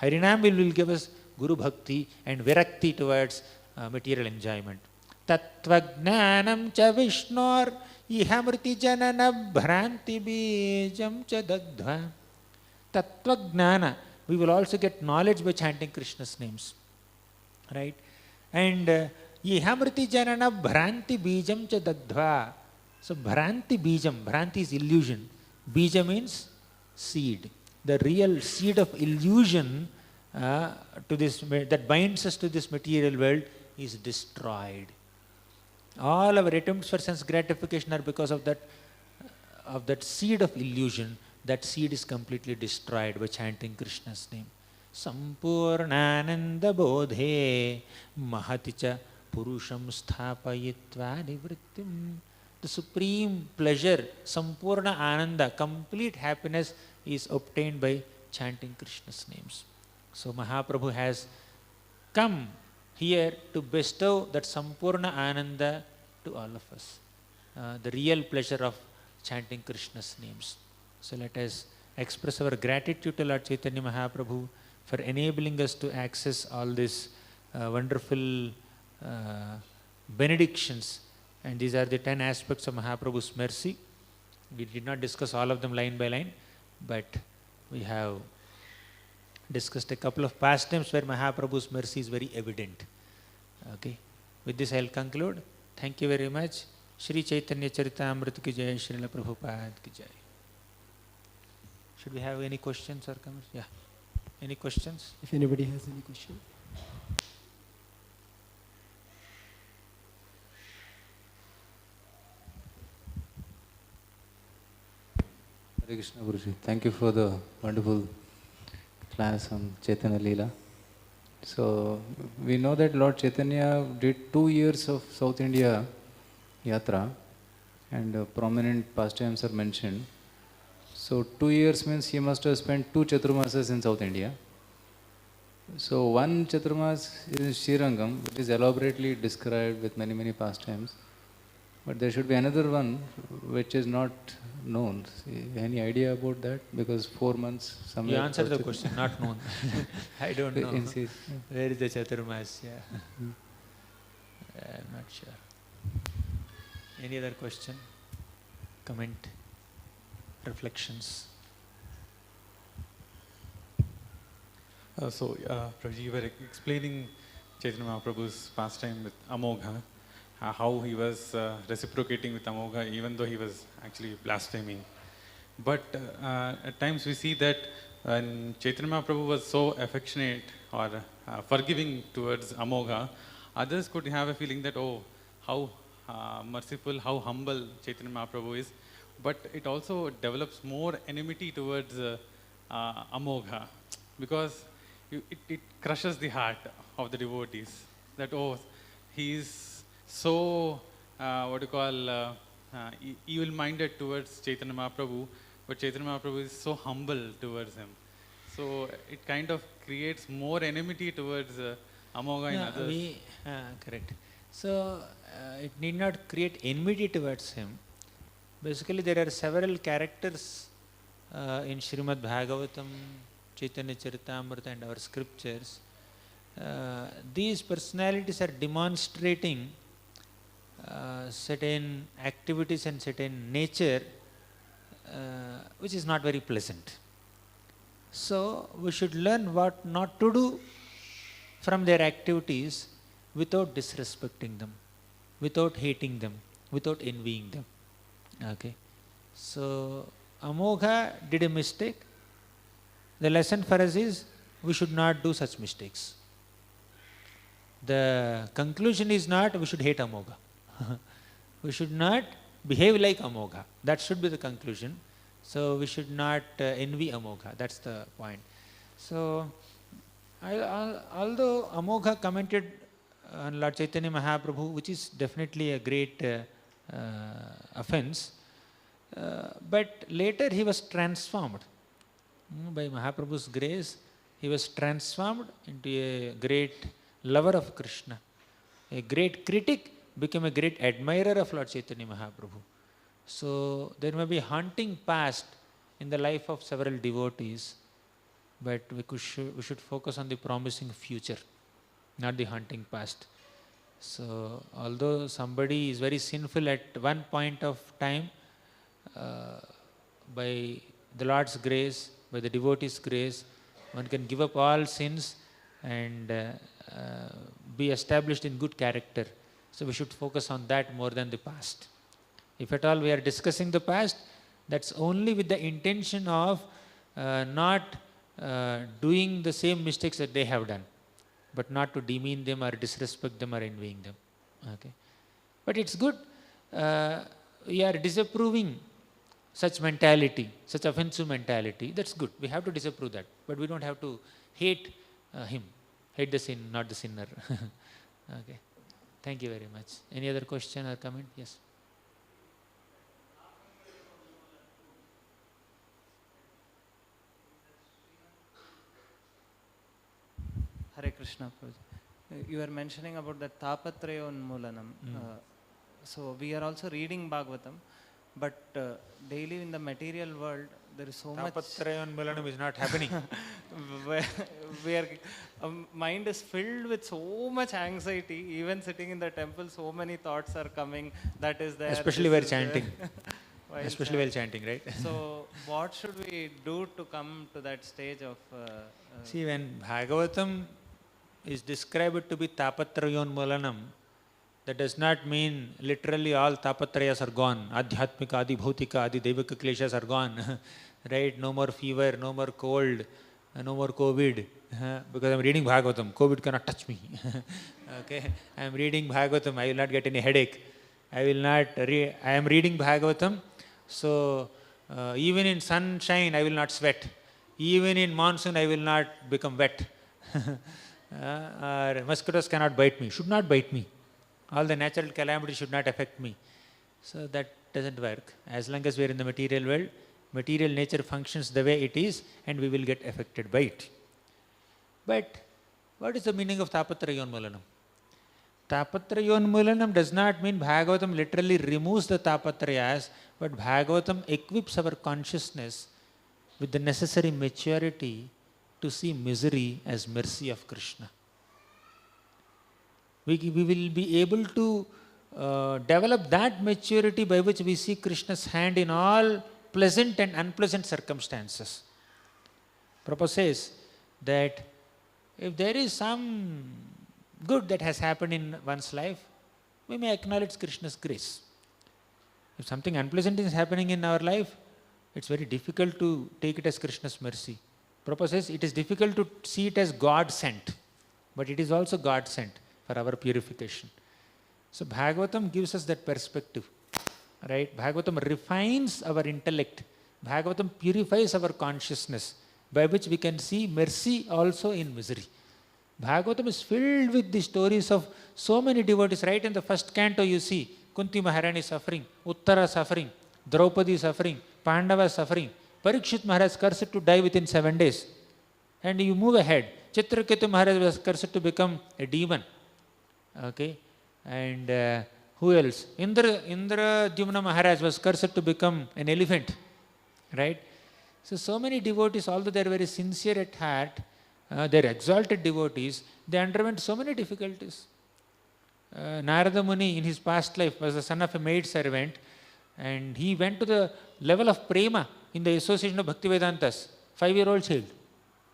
Harinam will give us Guru Bhakti and Virakti towards material enjoyment. Tattvajnanam cha Vishnor Ihamriti janana bhranti bijam cha dagdva. Tattvajnana. We will also get knowledge by chanting Krishna's names. Right? And Ihamriti janana bhranti bijam cha dagdva. So bhranti bijam. Bhranti is illusion. Bija means seed. The real seed of illusion to this that binds us to this material world is destroyed. All our attempts for sense gratification are because of that seed of illusion. That seed is completely destroyed by chanting Krishna's name. Sampurnananda bodhe mahaticha purusham sthapayitva nivrittim. The supreme pleasure, sampurna ananda, complete happiness is obtained by chanting Krishna's names. So Mahaprabhu has come here to bestow that sampurna ananda to all of us. The real pleasure of chanting Krishna's names. So let us express our gratitude to Lord Chaitanya Mahaprabhu for enabling us to access all these wonderful benedictions. And these are the 10 aspects of Mahaprabhu's mercy. We did not discuss all of them line by line, but we have discussed a couple of pastimes where Mahaprabhu's mercy is very evident. Okay. With this I will conclude. Thank you very much. Shri Chaitanya Charitamrita ki jai, Srila Prabhupada ki jai. Should we have any questions or comments? Yeah. Any questions? If anybody has any question. Hare Krishna Guruji. Thank you for the wonderful class on Chaitanya Leela. So, we know that Lord Chaitanya did 2 years of South India Yatra and prominent pastimes are mentioned. So, 2 years means he must have spent 2 Chaturmasas in South India. So, one Chaturmas is in Srirangam, which is elaborately described with many pastimes. But there should be another one which is not known. Any idea about that? Because 4 months somewhere. You answered the question, not known. I don't know. Yeah. Where is the Chaturmas? Yeah. I'm not sure. Any other question? Comment? Reflections? Prabhuji, you were explaining Chaitanya Mahaprabhu's pastime with Amogha, how he was reciprocating with Amogha even though he was actually blaspheming. But at times we see that when Chaitanya Mahaprabhu was so affectionate or forgiving towards Amogha, others could have a feeling that, oh, how merciful, how humble Chaitanya Mahaprabhu is. But it also develops more enmity towards Amogha, because it crushes the heart of the devotees. That, oh, he is so, evil-minded towards Chaitanya Mahaprabhu, but Chaitanya Mahaprabhu is so humble towards him. So it kind of creates more enmity towards Amogha in others. Correct. So it need not create enmity towards him. Basically, there are several characters in Srimad Bhagavatam, Chaitanya Charitamrita and our scriptures. These personalities are demonstrating certain activities and certain nature which is not very pleasant. So we should learn what not to do from their activities without disrespecting them, without hating them, without envying them. Okay. So Amogha did a mistake. The lesson for us is we should not do such mistakes. The conclusion is not we should hate Amogha. We should not behave like Amogha. That should be the conclusion. So we should not envy Amogha. That's the point. So although Amogha commented on Lord Chaitanya Mahaprabhu, which is definitely a great offense, but later he was transformed. By Mahaprabhu's grace, he was transformed into a great lover of Krishna. A great critic became a great admirer of Lord Chaitanya Mahaprabhu. So there may be haunting past in the life of several devotees, but we should focus on the promising future, not the haunting past. So although somebody is very sinful at one point of time, by the Lord's grace, by the devotee's grace, one can give up all sins and be established in good character. So we should focus on that more than the past. If at all we are discussing the past, that's only with the intention of not doing the same mistakes that they have done, but not to demean them or disrespect them or envying them. Okay. But it's good. We are disapproving such mentality, such offensive mentality. That's good. We have to disapprove that. But we don't have to hate him. Hate the sin, not the sinner. Okay. Thank you very much. Any other question or comment? Yes. Hare Krishna. You were mentioning about the Tapatrayonmulanam. So we are also reading Bhagavatam, but daily in the material world there is so much. Tapatrayonmulanam is not happening. Mind is filled with so much anxiety. Even sitting in the temple, so many thoughts are coming. That is there. Especially while chanting. Especially while chanting, right? So what should we do to come to that stage of? See, when Bhagavatam is described to be Tapatrayonmulanam, that does not mean literally all Tapatrayas are gone. Adhyatmika, Adi Bhautika, Adi Devika Kleshas are gone. Right? No more fever, no more cold, no more COVID, because I'm reading Bhagavatam. COVID cannot touch me. Okay, I'm reading Bhagavatam. I will not get any headache. I am reading Bhagavatam, so even in sunshine I will not sweat. Even in monsoon I will not become wet. Or mosquitoes cannot bite me. Should not bite me. All the natural calamities should not affect me. So that doesn't work. As long as we are in the material world, material nature functions the way it is, and we will get affected by it. But what is the meaning of Tapatrayonmulanam? Tapatrayonmulanam does not mean Bhagavatam literally removes the Tapatrayas, but Bhagavatam equips our consciousness with the necessary maturity to see misery as mercy of Krishna. We will be able to develop that maturity by which we see Krishna's hand in all pleasant and unpleasant circumstances. Prabhupada says that if there is some good that has happened in one's life, we may acknowledge Krishna's grace. If something unpleasant is happening in our life, it's very difficult to take it as Krishna's mercy. Prabhupada says it is difficult to see it as God sent, but it is also God sent for our purification. So Bhagavatam gives us that perspective, right? Bhagavatam refines our intellect. Bhagavatam purifies our consciousness, by which we can see mercy also in misery. Bhagavatam is filled with the stories of so many devotees. Right in the first canto you see Kunti Maharani suffering, Uttara suffering, Draupadi suffering, Pandava suffering. Parikshit Maharaj cursed to die within 7 days. And you move ahead. Chitraketu Maharaj was cursed to become a demon. Okay. And who else? Indradyumna Maharaj was cursed to become an elephant. Right? So many devotees, although they are very sincere at heart, they are exalted devotees, they underwent so many difficulties. Narada Muni in his past life was the son of a maid servant, and he went to the level of prema in the association of Bhaktivedantas. 5-year-old child.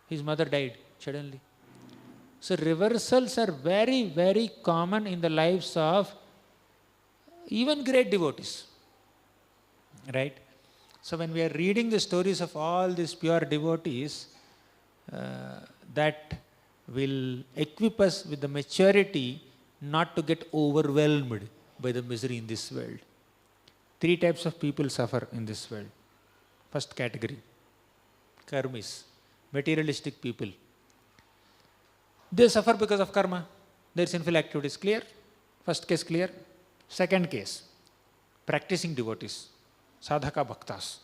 His mother died suddenly. So reversals are very, very common in the lives of even great devotees. Right? So when we are reading the stories of all these pure devotees, that will equip us with the maturity not to get overwhelmed by the misery in this world. 3 types of people suffer in this world. First category, karmis, materialistic people. They suffer because of karma, their sinful activities. Clear? First case clear. Second case, practicing devotees, sadhaka bhaktas.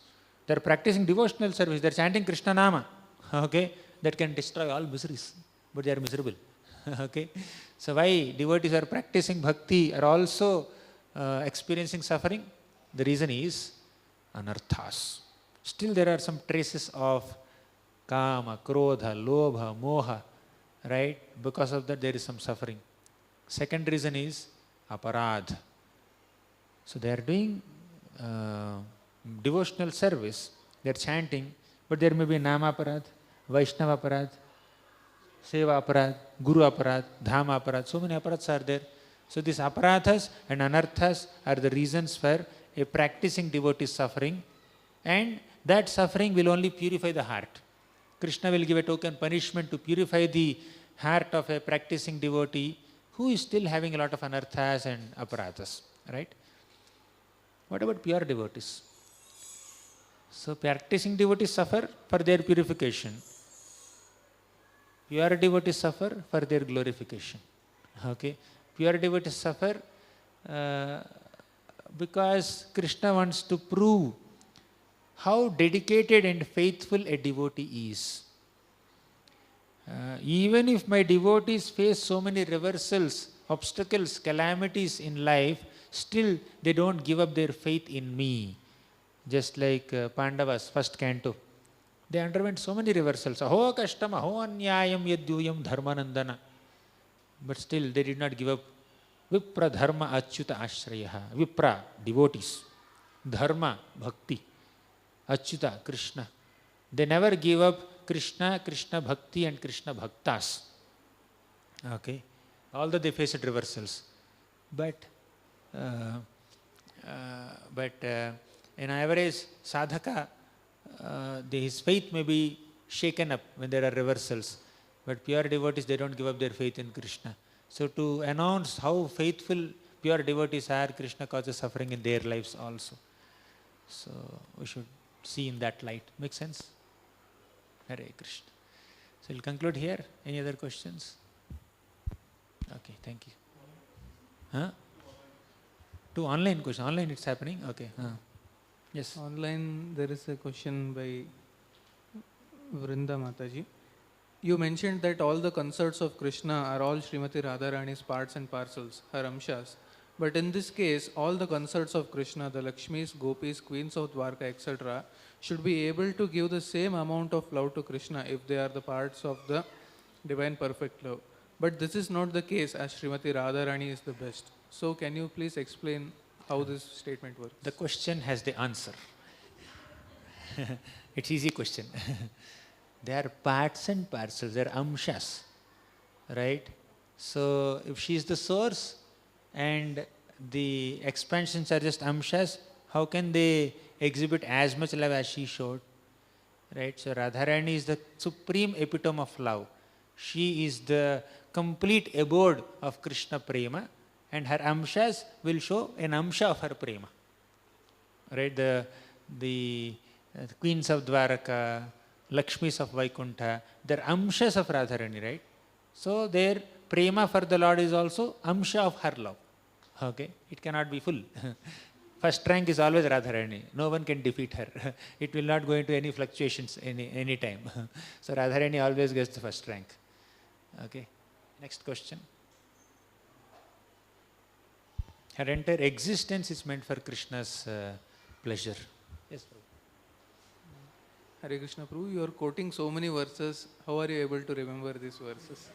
They are practicing devotional service, they are chanting Krishna Nama. Okay? That can destroy all miseries, but they are miserable. Okay? So why devotees are practicing bhakti are also experiencing suffering? The reason is anarthas. Still there are some traces of kama, krodha, lobha, moha, right? Because of that there is some suffering. Second reason is aparadha. So they are doing devotional service, they are chanting, but there may be nama aparadha, Vaishnava aparadha, Seva aparadha, Guru aparadha, Dhama aparadha, so many aparadhas are there. So these aparadhas and anarthas are the reasons for a practicing devotee's suffering, and that suffering will only purify the heart. Krishna will give a token punishment to purify the heart of a practicing devotee who is still having a lot of anarthas and aparadhas, right? What about pure devotees? So practicing devotees suffer for their purification. Pure devotees suffer for their glorification. Okay? Pure devotees suffer because Krishna wants to prove how dedicated and faithful a devotee is. Even if my devotees face so many reversals, obstacles, calamities in life, still they don't give up their faith in me. Just like Pandavas, first canto. They underwent so many reversals. Aho kashtam, aho anyayam yadyuyam dharmanandana. But still they did not give up. Vipra dharma achyuta ashrayaha. Vipra, devotees. Dharma, bhakti. Achyuta, Krishna. They never give up Krishna, Krishna bhakti and Krishna bhaktas. Okay. Although they faced reversals. But in average sadhaka, his faith may be shaken up when there are reversals. But pure devotees, they don't give up their faith in Krishna. So to announce how faithful pure devotees are, Krishna causes suffering in their lives also. So we should see in that light. Make sense? Hare Krishna. So we'll conclude here. Any other questions? Okay, thank you. Huh? Two online questions. Online it's happening? Okay. Yes. Online, there is a question by Vrinda Mataji. You mentioned that all the concerts of Krishna are all Srimati Radharani's parts and parcels, her amshas. But in this case, all the concerts of Krishna, the Lakshmis, Gopis, Queens of Dwarka, etc., should be able to give the same amount of love to Krishna if they are the parts of the divine perfect love. But this is not the case, as Srimati Radharani is the best. So can you please explain how this statement works? The question has the answer. It's easy question. They are parts and parcels, they are amshas, right? So if she is the source and the expansions are just amshas, how can they exhibit as much love as she showed? Right? So Radharani is the supreme epitome of love. She is the complete abode of Krishna Prema, and her amshas will show an amsha of her Prema. Right? The Queens of Dwaraka, Lakshmis of Vaikuntha, they are amshas of Radharani, right? So their Prema for the Lord is also amsha of her love. Okay? It cannot be full. First rank is always Radharani. No one can defeat her. It will not go into any fluctuations any time. So Radharani always gets the first rank. Okay. Next question. Her entire existence is meant for Krishna's pleasure. Yes, Prabhu. Hare Krishna Prabhu, you are quoting so many verses. How are you able to remember these verses?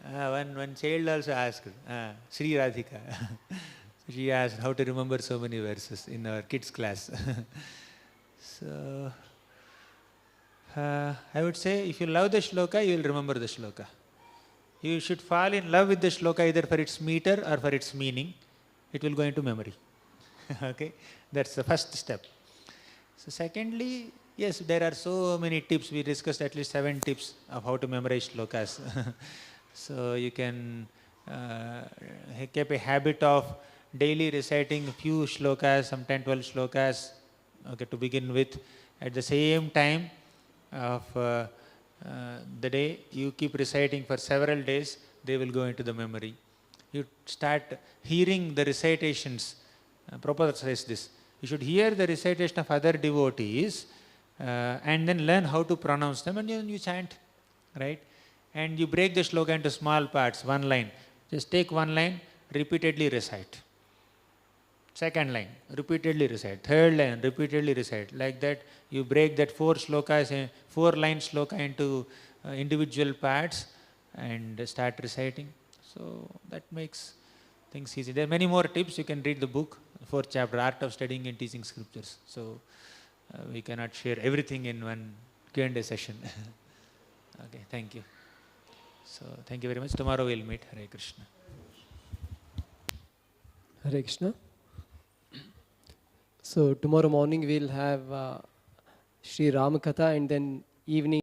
One child also asked, Sri Radhika. She asked how to remember so many verses in our kids' class. So, I would say if you love the shloka, you will remember the shloka. You should fall in love with the shloka either for its meter or for its meaning. It will go into memory. Okay, that's the first step. So secondly, yes, there are so many tips. We discussed at least 7 tips of how to memorize shlokas. So you can keep a habit of daily reciting a few shlokas, some 10, 12 shlokas, okay, to begin with. At the same time of the day, you keep reciting for several days, they will go into the memory. You start hearing the recitations. Prabhupada says this. You should hear the recitation of other devotees and then learn how to pronounce them, and then you chant, right? And you break the shloka into small parts, one line. Just take one line, repeatedly recite. Second line, repeatedly recite. Third line, repeatedly recite. Like that, you break that 4 slokas, 4-line sloka into individual parts and start reciting. So that makes things easy. There are many more tips. You can read the book, 4th chapter, Art of Studying and Teaching Scriptures. So we cannot share everything in one Q&A session. Okay, thank you. So thank you very much. Tomorrow we'll meet. Hare Krishna. Hare Krishna. So tomorrow morning we'll have Sri Ram Katha, and then evening